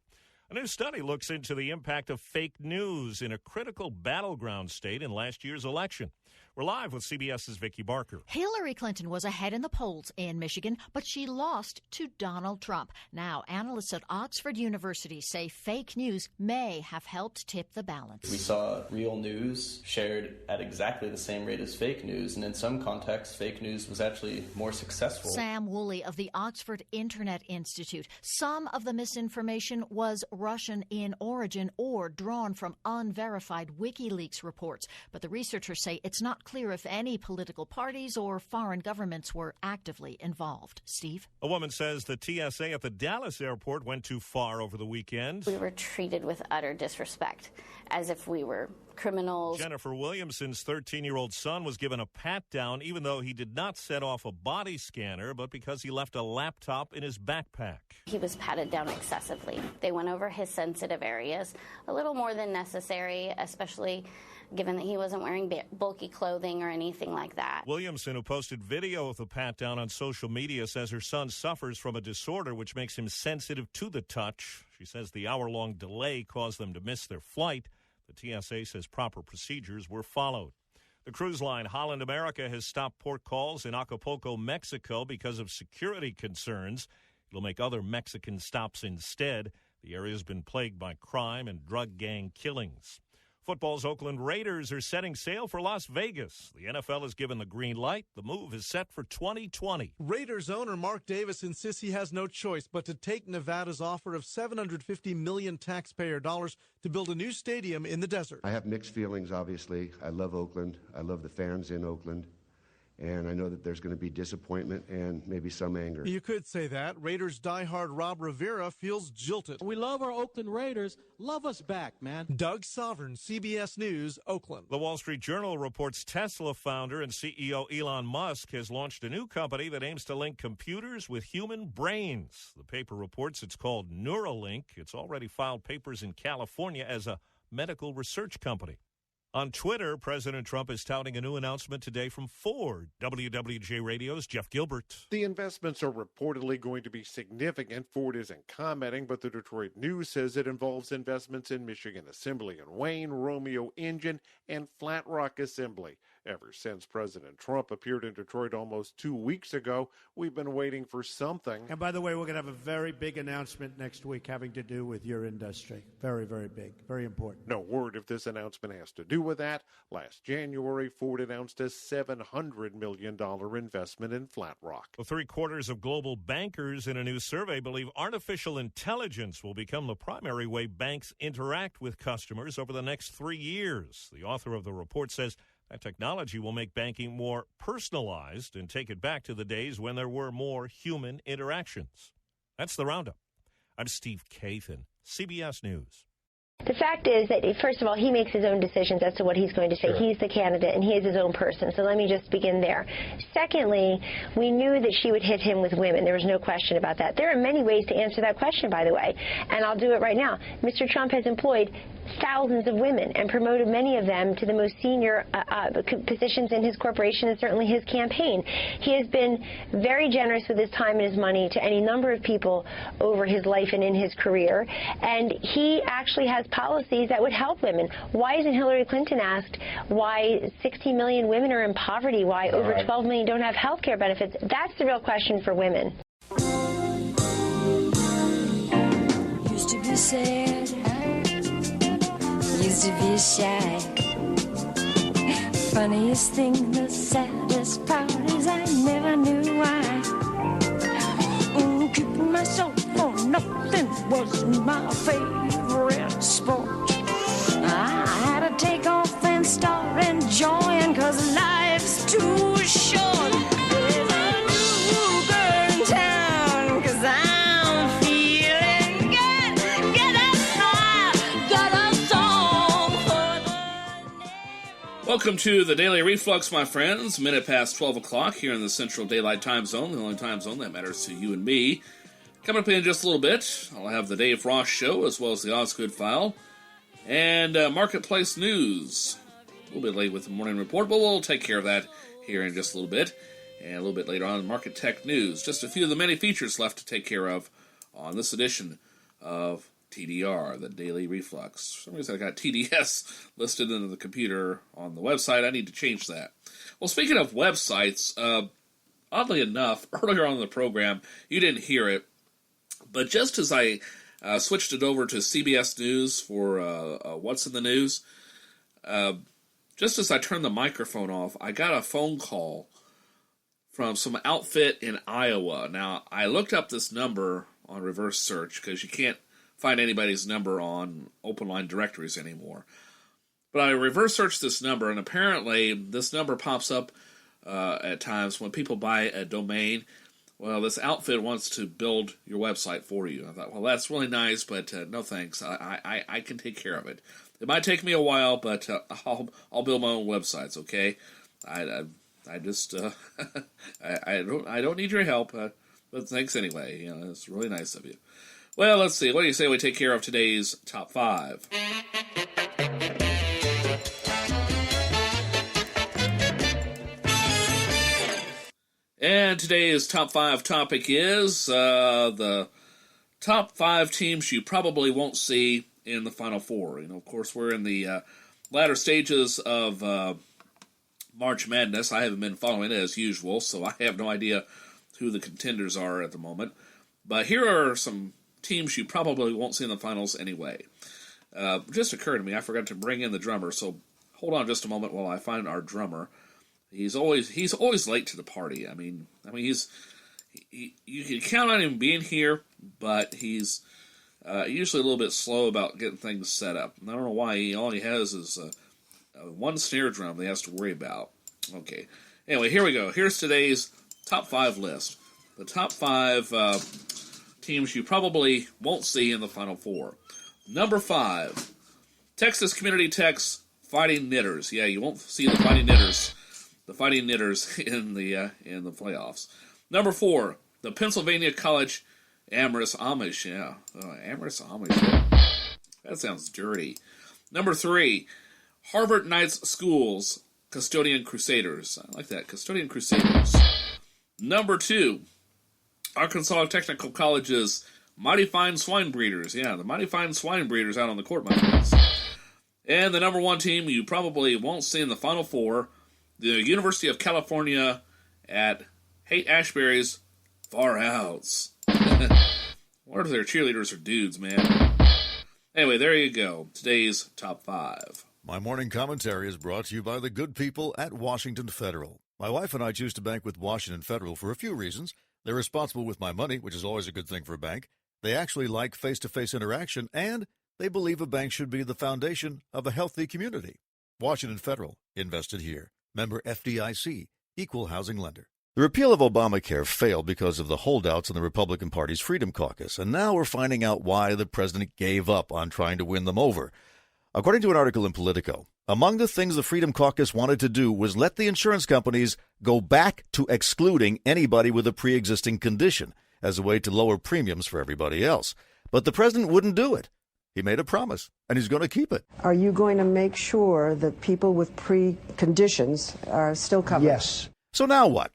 A new study looks into the impact of fake news in a critical battleground state in last year's election. We're live with CBS's Vicki Barker. Hillary Clinton was ahead in the polls in Michigan, but she lost to Donald Trump. Now, analysts at Oxford University say fake news may have helped tip the balance. We saw real news shared at exactly the same rate as fake news, and in some contexts, fake news was actually more successful. Sam Woolley of the Oxford Internet Institute. Some of the misinformation was Russian in origin or drawn from unverified WikiLeaks reports, but the researchers say it's not clear if any political parties or foreign governments were actively involved. Steve? A woman says the TSA at the Dallas airport went too far over the weekend. We were treated with utter disrespect, as if we were criminals. Jennifer Williamson's 13-year-old son was given a pat-down even though he did not set off a body scanner, but because he left a laptop in his backpack. He was patted down excessively. They went over his sensitive areas a little more than necessary, especially given that he wasn't wearing bulky clothing or anything like that. Williamson, who posted video of the pat-down on social media, says her son suffers from a disorder which makes him sensitive to the touch. She says the hour-long delay caused them to miss their flight. The TSA says proper procedures were followed. The cruise line Holland America has stopped port calls in Acapulco, Mexico because of security concerns. It'll make other Mexican stops instead. The area has been plagued by crime and drug gang killings. Football's Oakland Raiders are setting sail for Las Vegas. The NFL has given the green light. The move is set for 2020. Raiders owner Mark Davis insists he has no choice but to take Nevada's offer of $750 million taxpayer dollars to build a new stadium in the desert. I have mixed feelings, obviously. I love Oakland. I love the fans in Oakland. And I know that there's going to be disappointment and maybe some anger. You could say that. Raiders diehard Rob Rivera feels jilted. We love our Oakland Raiders. Love us back, man. Doug Sovereign, CBS News, Oakland. The Wall Street Journal reports Tesla founder and CEO Elon Musk has launched a new company that aims to link computers with human brains. The paper reports it's called Neuralink. It's already filed papers in California as a medical research company. On Twitter, President Trump is touting a new announcement today from Ford. WWJ Radio's Jeff Gilbert. The investments are reportedly going to be significant. Ford isn't commenting, but the Detroit News says it involves investments in Michigan Assembly and Wayne, Romeo Engine, and Flat Rock Assembly. Ever since President Trump appeared in Detroit almost 2 weeks ago, we've been waiting for something. And by the way, we're going to have a very big announcement next week having to do with your industry. Very, very big. Very important. No word if this announcement has to do with that. Last January, Ford announced a $700 million investment in Flat Rock. Well, 3/4 of global bankers in a new survey believe artificial intelligence will become the primary way banks interact with customers over the next 3 years. The author of the report says that technology will make banking more personalized and take it back to the days when there were more human interactions. That's the Roundup. I'm Steve Kathan, CBS News. The fact is that, first of all, he makes his own decisions as to what he's going to say. Sure. He's the candidate, and he is his own person. So let me just begin there. Secondly, we knew that she would hit him with women. There was no question about that. There are many ways to answer that question, by the way, and I'll do it right now. Mr. Trump has employed thousands of women and promoted many of them to the most senior positions in his corporation and certainly his campaign. He has been very generous with his time and his money to any number of people over his life and in his career, and he actually has policies that would help women. Why isn't Hillary Clinton asked why 60 million women are in poverty, why over 12 million don't have health care benefits? That's the real question for women. Used to be sad, used to be shy. Funniest thing, the saddest part is I never knew why. Keeping myself for nothing was my favorite sport. I had to take off and start enjoying, 'cause life's too short. There's a new girl in town, 'cause I'm feeling good. Get a smile, got a song for the... Welcome to the Daily Reflux, my friends. Minute past 12 o'clock here in the Central Daylight Time Zone, the only time zone that matters to you and me. Coming up in just a little bit, I'll have the Dave Ross Show, as well as the Osgood File, and Marketplace News. A little bit late with the morning report, but we'll take care of that here in just a little bit. And a little bit later on, Market Tech News. Just a few of the many features left to take care of on this edition of TDR, the Daily Reflux. For some reason I got TDS listed in the computer on the website. I need to change that. Well, speaking of websites, oddly enough, earlier on in the program, you didn't hear it, but just as I switched it over to CBS News for What's in the News, just as I turned the microphone off, I got a phone call from some outfit in Iowa. Now, I looked up this number on reverse search because you can't find anybody's number on open line directories anymore. But I reverse searched this number, and apparently this number pops up at times when people buy a domain. Well, this outfit wants to build your website for you. I thought, well, that's really nice, but no thanks. I can take care of it. It might take me a while, but I'll build my own websites. Okay, I just I don't need your help, but thanks anyway. You know, it's really nice of you. Well, let's see. What do you say we take care of today's top 5? And today's top 5 topic is the top 5 teams you probably won't see in the Final Four. You know, of course, we're in the latter stages of March Madness. I haven't been following it as usual, so I have no idea who the contenders are at the moment. But here are some teams you probably won't see in the finals anyway. Just occurred to me, I forgot to bring in the drummer, so hold on just a moment while I find our drummer. He's always late to the party. I mean, you can count on him being here, but he's usually a little bit slow about getting things set up. And I don't know why. All he has is one snare drum that he has to worry about. Okay. Anyway, here we go. Here's today's top 5 list. The top 5 teams you probably won't see in the Final Four. Number 5, Texas Community Tech's Fighting Knitters. Yeah, you won't see the Fighting Knitters. The Fighting Knitters in the playoffs. Number 4, the Pennsylvania College Amherst Amish. Yeah, Amherst Amish. Yeah. That sounds dirty. Number 3, Harvard Knights School's Custodian Crusaders. I like that, Custodian Crusaders. Number 2, Arkansas Technical College's Mighty Fine Swine Breeders. Yeah, the Mighty Fine Swine Breeders out on the court, my friends. And the number 1 team you probably won't see in the Final Four, the University of California at Haight-Ashbury's Far Outs. What if their cheerleaders are dudes, man? Anyway, there you go. Today's top 5. My morning commentary is brought to you by the good people at Washington Federal. My wife and I choose to bank with Washington Federal for a few reasons. They're responsible with my money, which is always a good thing for a bank. They actually like face-to-face interaction, and they believe a bank should be the foundation of a healthy community. Washington Federal, invested here. Member FDIC, equal housing lender. The repeal of Obamacare failed because of the holdouts in the Republican Party's Freedom Caucus, and now we're finding out why the president gave up on trying to win them over. According to an article in Politico, among the things the Freedom Caucus wanted to do was let the insurance companies go back to excluding anybody with a pre-existing condition as a way to lower premiums for everybody else. But the president wouldn't do it. He made a promise, and he's going to keep it. Are you going to make sure that people with pre-conditions are still covered? Yes. So now what?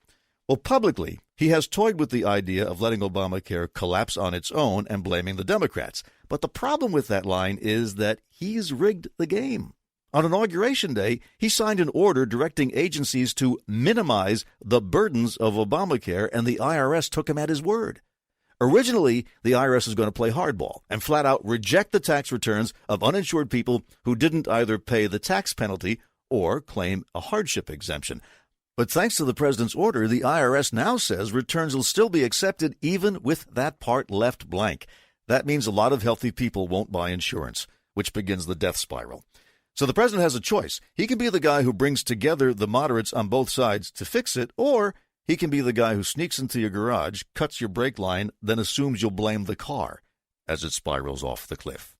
Well, publicly, he has toyed with the idea of letting Obamacare collapse on its own and blaming the Democrats. But the problem with that line is that he's rigged the game. On Inauguration Day, he signed an order directing agencies to minimize the burdens of Obamacare, and the IRS took him at his word. Originally, the IRS was going to play hardball and flat out reject the tax returns of uninsured people who didn't either pay the tax penalty or claim a hardship exemption. But thanks to the president's order, the IRS now says returns will still be accepted even with that part left blank. That means a lot of healthy people won't buy insurance, which begins the death spiral. So the president has a choice. He can be the guy who brings together the moderates on both sides to fix it, or he can be the guy who sneaks into your garage, cuts your brake line, then assumes you'll blame the car as it spirals off the cliff.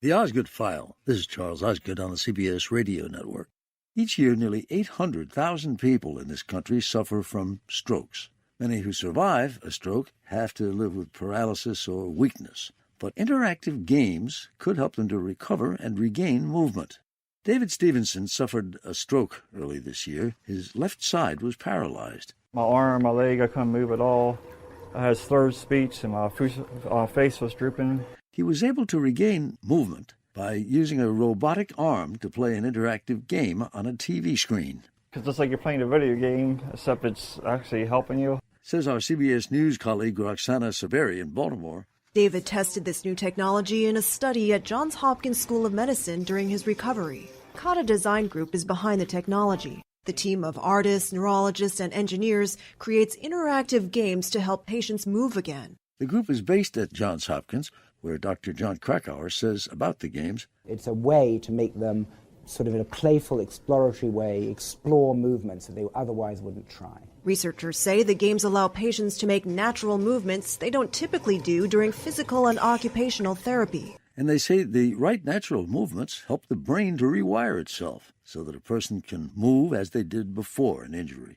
The Osgood File. This is Charles Osgood on the CBS Radio Network. Each year, nearly 800,000 people in this country suffer from strokes. Many who survive a stroke have to live with paralysis or weakness. But interactive games could help them to recover and regain movement. David Stevenson suffered a stroke early this year. His left side was paralyzed. My arm, my leg, I couldn't move at all. I had slurred speech and my face was drooping. He was able to regain movement by using a robotic arm to play an interactive game on a TV screen. It's just like you're playing a video game, except it's actually helping you. Says our CBS News colleague Roxana Saberi in Baltimore. David tested this new technology in a study at Johns Hopkins School of Medicine during his recovery. Kata Design Group is behind the technology. The team of artists, neurologists, and engineers creates interactive games to help patients move again. The group is based at Johns Hopkins, where Dr. John Krakauer says about the games. It's a way to make them sort of in a playful, exploratory way, explore movements that they otherwise wouldn't try. Researchers say the games allow patients to make natural movements they don't typically do during physical and occupational therapy. And they say the right natural movements help the brain to rewire itself so that a person can move as they did before an injury.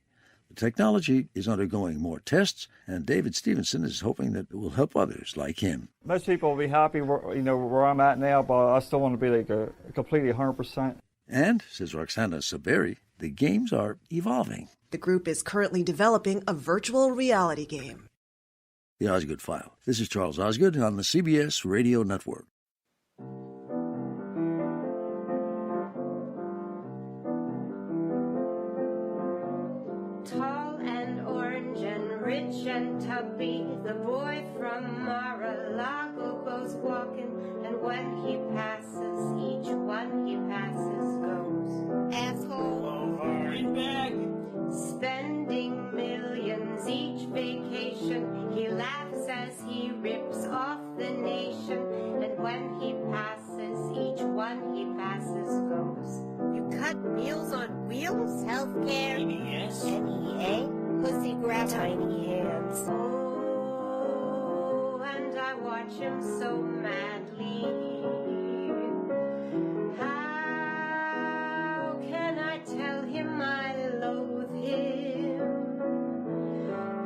The technology is undergoing more tests, and David Stevenson is hoping that it will help others like him. Most people will be happy where I'm at now, but I still want to be like a completely 100%. And, says Roxana Saberi, the games are evolving. The group is currently developing a virtual reality game. The Osgood File. This is Charles Osgood on the CBS Radio Network. Tall and orange and rich and tubby, the boy from Mar-a-Lago goes walking, and when he passes, each one he passes goes. Asshole. Hurry back. Spending millions each vacation, he laughs as he rips off the nation, and when he passes, each one he passes goes. You cut Meals on Wheels? Healthcare? NES? NEA? Pussy grab tiny hands. Oh, and I watch him so madly. How can I tell him I loathe him?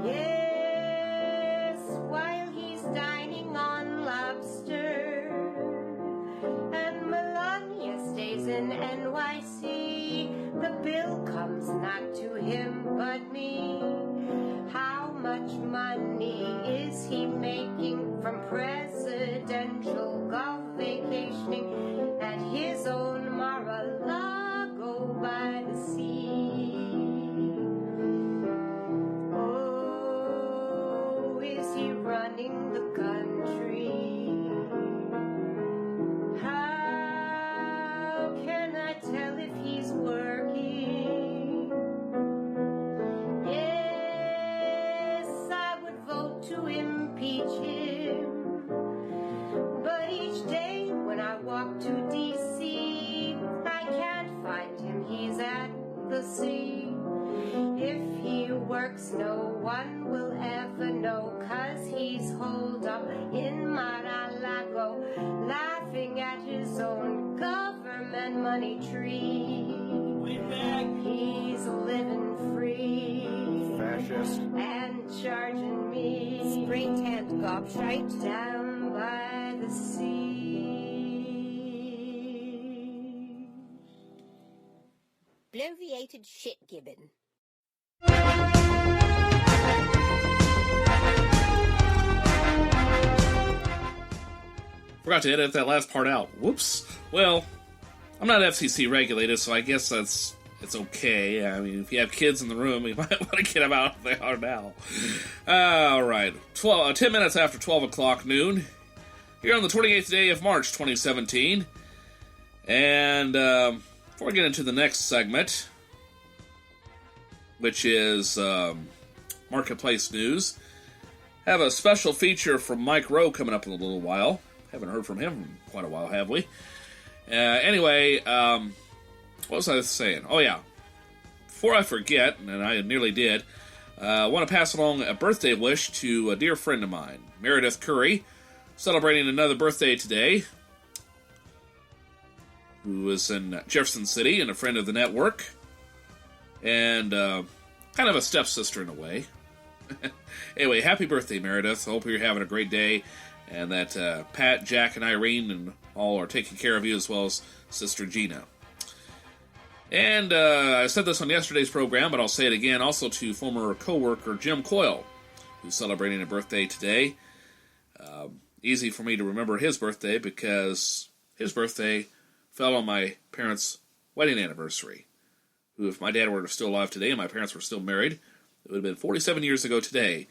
Yes, while he's dining on lobster, and Melania stays in NYC, the bill comes not to him but me. How much money is he making from presidential golf vacationing at his own Mar-a-Lago by the sea? Oh, is he running the country? How can I tell if he's working? Yes, I would vote to impeach him. But each day when I walk to D.C., I can't find him, he's at the sea. If he works, no one will ever know, 'cause he's holed up in Mar-a-Lago, laughing at his own government money tree. He's living free. Fascist. And charging me. Spray-tanned gobshite. Down by the sea. Bloviated shit gibbon. Forgot to edit that last part out. Whoops. Well, I'm not FCC regulated, so I guess it's okay. I mean, if you have kids in the room, you might want to get them out if they are now. All right. 10 minutes after 12 o'clock noon, here on the 28th day of March 2017. And before we get into the next segment, which is Marketplace News, I have a special feature from Mike Rowe coming up in a little while. Haven't heard from him in quite a while, have we? Anyway, what was I saying? Oh, yeah. Before I forget, and I nearly did, I want to pass along a birthday wish to a dear friend of mine, Meredith Curry, celebrating another birthday today, who is in Jefferson City and a friend of the network, and kind of a stepsister in a way. Anyway, happy birthday, Meredith. I hope you're having a great day, and that Pat, Jack, and Irene and all are taking care of you, as well as Sister Gina. And I said this on yesterday's program, but I'll say it again, also to former co-worker Jim Coyle, who's celebrating a birthday today. Easy for me to remember his birthday because his birthday fell on my parents' wedding anniversary. Who, if my dad were still alive today and my parents were still married, it would have been 47 years ago today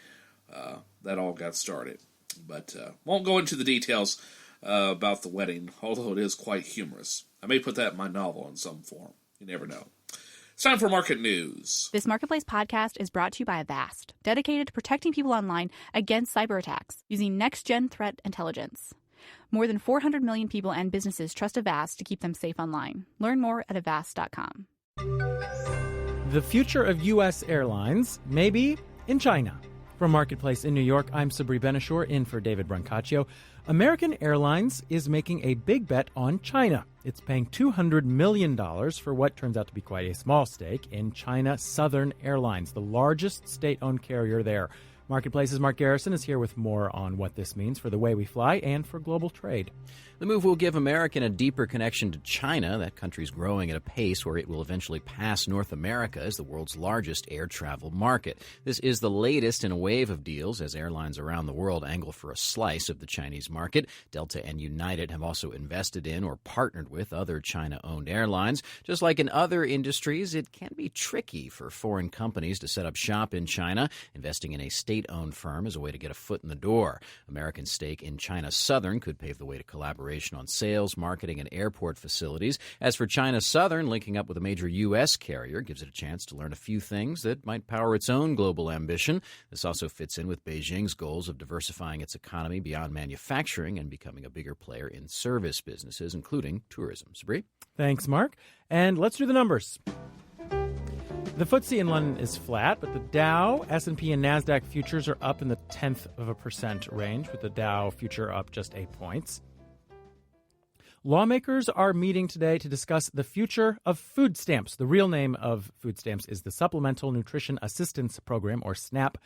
that all got started. But won't go into the details about the wedding, although it is quite humorous. I may put that in my novel in some form. You never know. It's time for Market News. This Marketplace podcast is brought to you by Avast, dedicated to protecting people online against cyber attacks using next-gen threat intelligence. More than 400 million people and businesses trust Avast to keep them safe online. Learn more at avast.com. The future of U.S. airlines may be in China. From Marketplace in New York, I'm Sabri Benishore in for David Brancaccio. American Airlines is making a big bet on China. It's paying $200 million for what turns out to be quite a small stake in China Southern Airlines, the largest state-owned carrier there. Marketplace's Mark Garrison is here with more on what this means for the way we fly and for global trade. The move will give American a deeper connection to China. That country's growing at a pace where it will eventually pass North America as the world's largest air travel market. This is the latest in a wave of deals as airlines around the world angle for a slice of the Chinese market. Delta and United have also invested in or partnered with other China-owned airlines. Just like in other industries, it can be tricky for foreign companies to set up shop in China. Investing in a state-owned firm is a way to get a foot in the door. American stake in China Southern could pave the way to collaboration on sales, marketing, and airport facilities. As for China Southern, linking up with a major U.S. carrier gives it a chance to learn a few things that might power its own global ambition. This also fits in with Beijing's goals of diversifying its economy beyond manufacturing and becoming a bigger player in service businesses, including tourism. Sabri? Thanks, Mark. And let's do the numbers. The FTSE in London is flat, but the Dow, S&P, and NASDAQ futures are up in the 0.1% range, with the Dow future up just 8 points. Lawmakers are meeting today to discuss the future of food stamps. The real name of food stamps is the Supplemental Nutrition Assistance Program, or SNAP.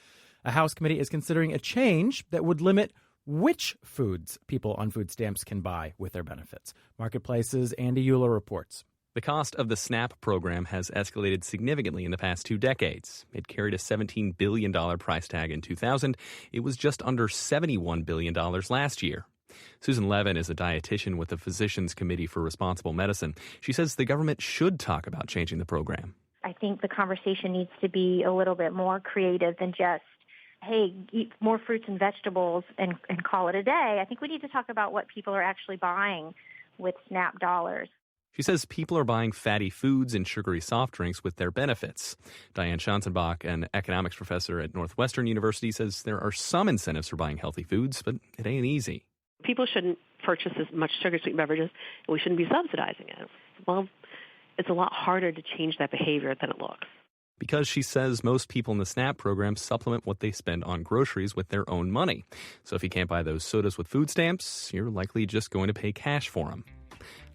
A House committee is considering a change that would limit which foods people on food stamps can buy with their benefits. Marketplace's Andy Euler reports. The cost of the SNAP program has escalated significantly in the past 2 decades. It carried a $17 billion price tag in 2000. It was just under $71 billion last year. Susan Levin is a dietitian with the Physicians Committee for Responsible Medicine. She says the government should talk about changing the program. I think the conversation needs to be a little bit more creative than just, hey, eat more fruits and vegetables and call it a day. I think we need to talk about what people are actually buying with SNAP dollars. She says people are buying fatty foods and sugary soft drinks with their benefits. Diane Schanzenbach, an economics professor at Northwestern University, says there are some incentives for buying healthy foods, but it ain't easy. People shouldn't purchase as much sugar-sweetened beverages, and we shouldn't be subsidizing it. Well, it's a lot harder to change that behavior than it looks. Because she says most people in the SNAP program supplement what they spend on groceries with their own money. So if you can't buy those sodas with food stamps, you're likely just going to pay cash for them.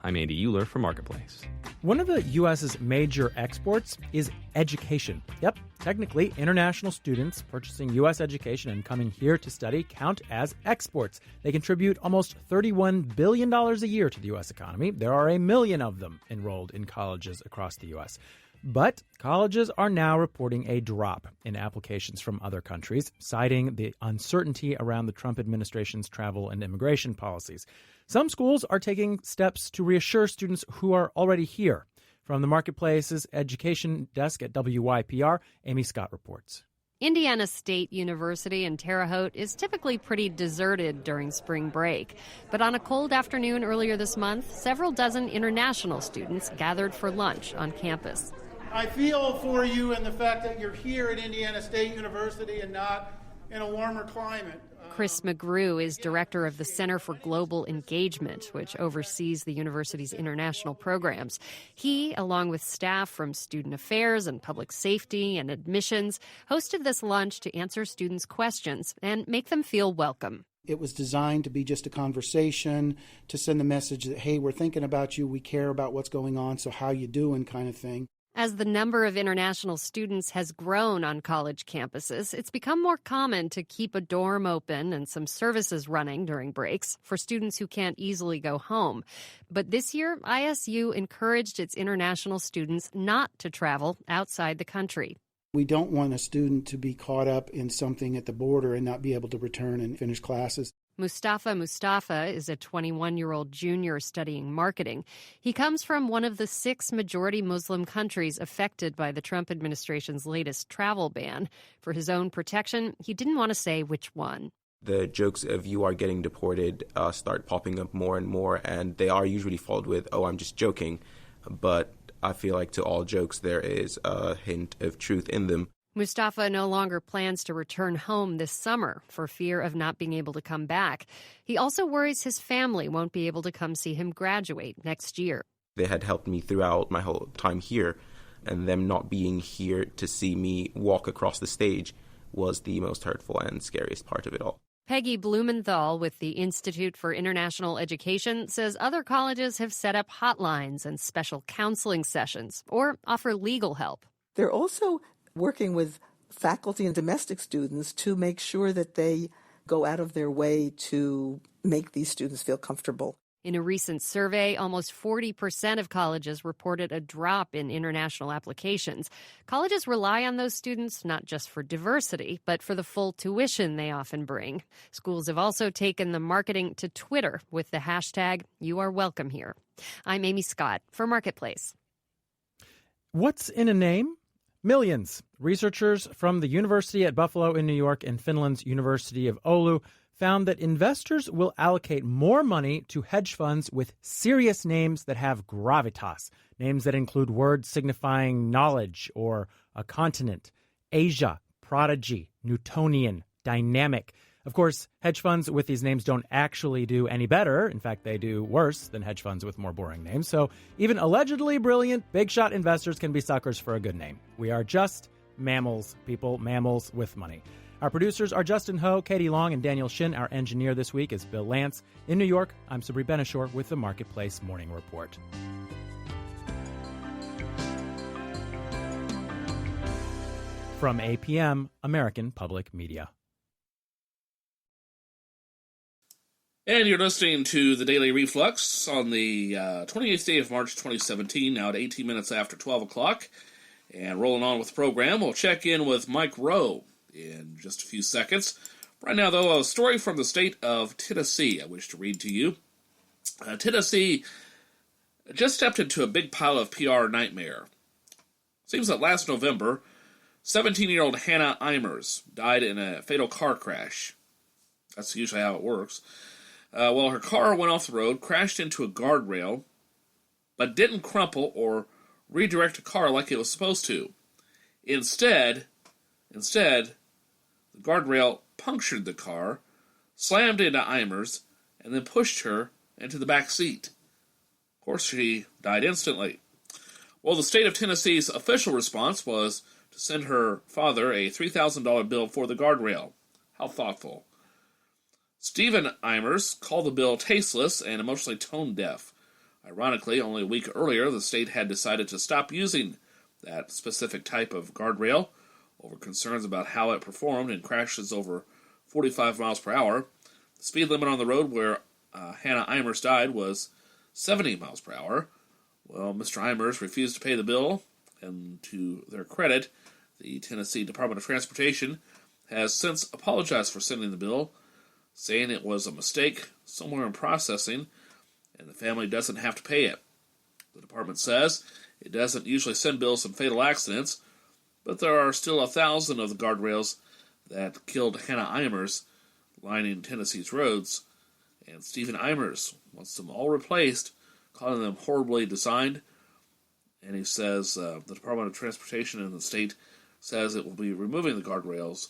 I'm Andy Euler for Marketplace. One of the U.S.'s major exports is education. Yep, technically, international students purchasing U.S. education and coming here to study count as exports. They contribute almost $31 billion a year to the U.S. economy. There are 1 million of them enrolled in colleges across the U.S. But colleges are now reporting a drop in applications from other countries, citing the uncertainty around the Trump administration's travel and immigration policies. Some schools are taking steps to reassure students who are already here. From the Marketplace's education desk at WYPR, Amy Scott reports. Indiana State University in Terre Haute is typically pretty deserted during spring break. But on a cold afternoon earlier this month, several dozen international students gathered for lunch on campus. I feel for you in the fact that you're here at Indiana State University and not in a warmer climate. Chris McGrew is director of the Center for Global Engagement, which oversees the university's international programs. He, along with staff from Student Affairs and Public Safety and Admissions, hosted this lunch to answer students' questions and make them feel welcome. It was designed to be just a conversation, to send the message that, hey, we're thinking about you, we care about what's going on, so how you doing kind of thing. As the number of international students has grown on college campuses, it's become more common to keep a dorm open and some services running during breaks for students who can't easily go home. But this year, ISU encouraged its international students not to travel outside the country. We don't want a student to be caught up in something at the border and not be able to return and finish classes. Mustafa is a 21-year-old junior studying marketing. He comes from one of the 6 majority Muslim countries affected by the Trump administration's latest travel ban. For his own protection, he didn't want to say which one. The jokes of "you are getting deported" start popping up more and more, and they are usually followed with, "oh, I'm just joking." But I feel like to all jokes there is a hint of truth in them. Mustafa no longer plans to return home this summer for fear of not being able to come back. He also worries his family won't be able to come see him graduate next year. They had helped me throughout my whole time here, and them not being here to see me walk across the stage was the most hurtful and scariest part of it all. Peggy Blumenthal with the Institute for International Education says other colleges have set up hotlines and special counseling sessions or offer legal help. They're also working with faculty and domestic students to make sure that they go out of their way to make these students feel comfortable. In a recent survey, almost 40% of colleges reported a drop in international applications. Colleges rely on those students not just for diversity, but for the full tuition they often bring. Schools have also taken the marketing to Twitter with the hashtag #YouAreWelcomeHere. I'm Amy Scott for Marketplace. What's in a name? Millions. Researchers from the University at Buffalo in New York and Finland's University of Oulu found that investors will allocate more money to hedge funds with serious names that have gravitas, names that include words signifying knowledge or a continent. Asia, prodigy, Newtonian, dynamic. Of course, hedge funds with these names don't actually do any better. In fact, they do worse than hedge funds with more boring names. So even allegedly brilliant, big shot investors can be suckers for a good name. We are just mammals, people, mammals with money. Our producers are Justin Ho, Katie Long, and Daniel Shin. Our engineer this week is Bill Lance. In New York, I'm Sabri Benishore with the Marketplace Morning Report. From APM, American Public Media. And you're listening to the Daily Reflux on the 28th day of March 2017, now at 18 minutes after 12 o'clock. And rolling on with the program, we'll check in with Mike Rowe in just a few seconds. Right now, though, a story from the state of Tennessee I wish to read to you. Tennessee just stepped into a big pile of PR nightmare. Seems that last November, 17-year-old Hannah Eimers died in a fatal car crash. That's usually how it works. Well, her car went off the road, crashed into a guardrail, but didn't crumple or redirect the car like it was supposed to. Instead, the guardrail punctured the car, slammed into Eimers, and then pushed her into the back seat. Of course, she died instantly. Well, the state of Tennessee's official response was to send her father a $3,000 bill for the guardrail. How thoughtful. Stephen Eimers called the bill tasteless and emotionally tone-deaf. Ironically, only a week earlier, the state had decided to stop using that specific type of guardrail over concerns about how it performed in crashes over 45 miles per hour. The speed limit on the road where Hannah Eimers died was 70 miles per hour. Well, Mr. Eimers refused to pay the bill, and to their credit, the Tennessee Department of Transportation has since apologized for sending the bill, saying it was a mistake somewhere in processing, and the family doesn't have to pay it. The department says it doesn't usually send bills in fatal accidents, but there are still 1,000 of the guardrails that killed Hannah Eimers lining Tennessee's roads, and Stephen Eimers wants them all replaced, calling them horribly designed, and he says the Department of Transportation in the state says it will be removing the guardrails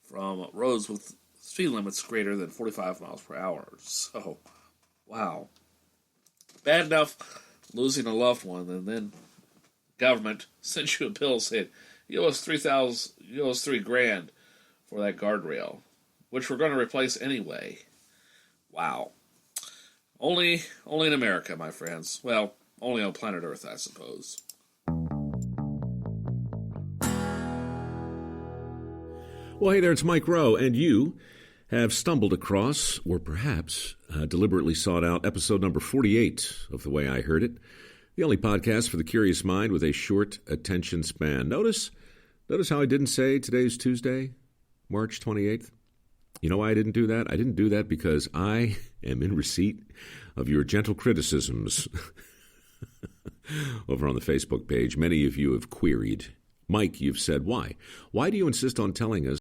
from roads with speed limits greater than 45 miles per hour. So, wow. Bad enough losing a loved one, and then government sends you a bill saying, you owe us $3,000 for that guardrail, which we're going to replace anyway. Wow. Only in America, my friends. Well, only on planet Earth, I suppose. Well, hey there, it's Mike Rowe, and you have stumbled across, or perhaps deliberately sought out, episode number 48 of The Way I Heard It, the only podcast for the curious mind with a short attention span. Notice Notice how I didn't say today's Tuesday, March 28th? You know why I didn't do that? I didn't do that because I am in receipt of your gentle criticisms over on the Facebook page. Many of you have queried. Mike, you've said, why? Why do you insist on telling us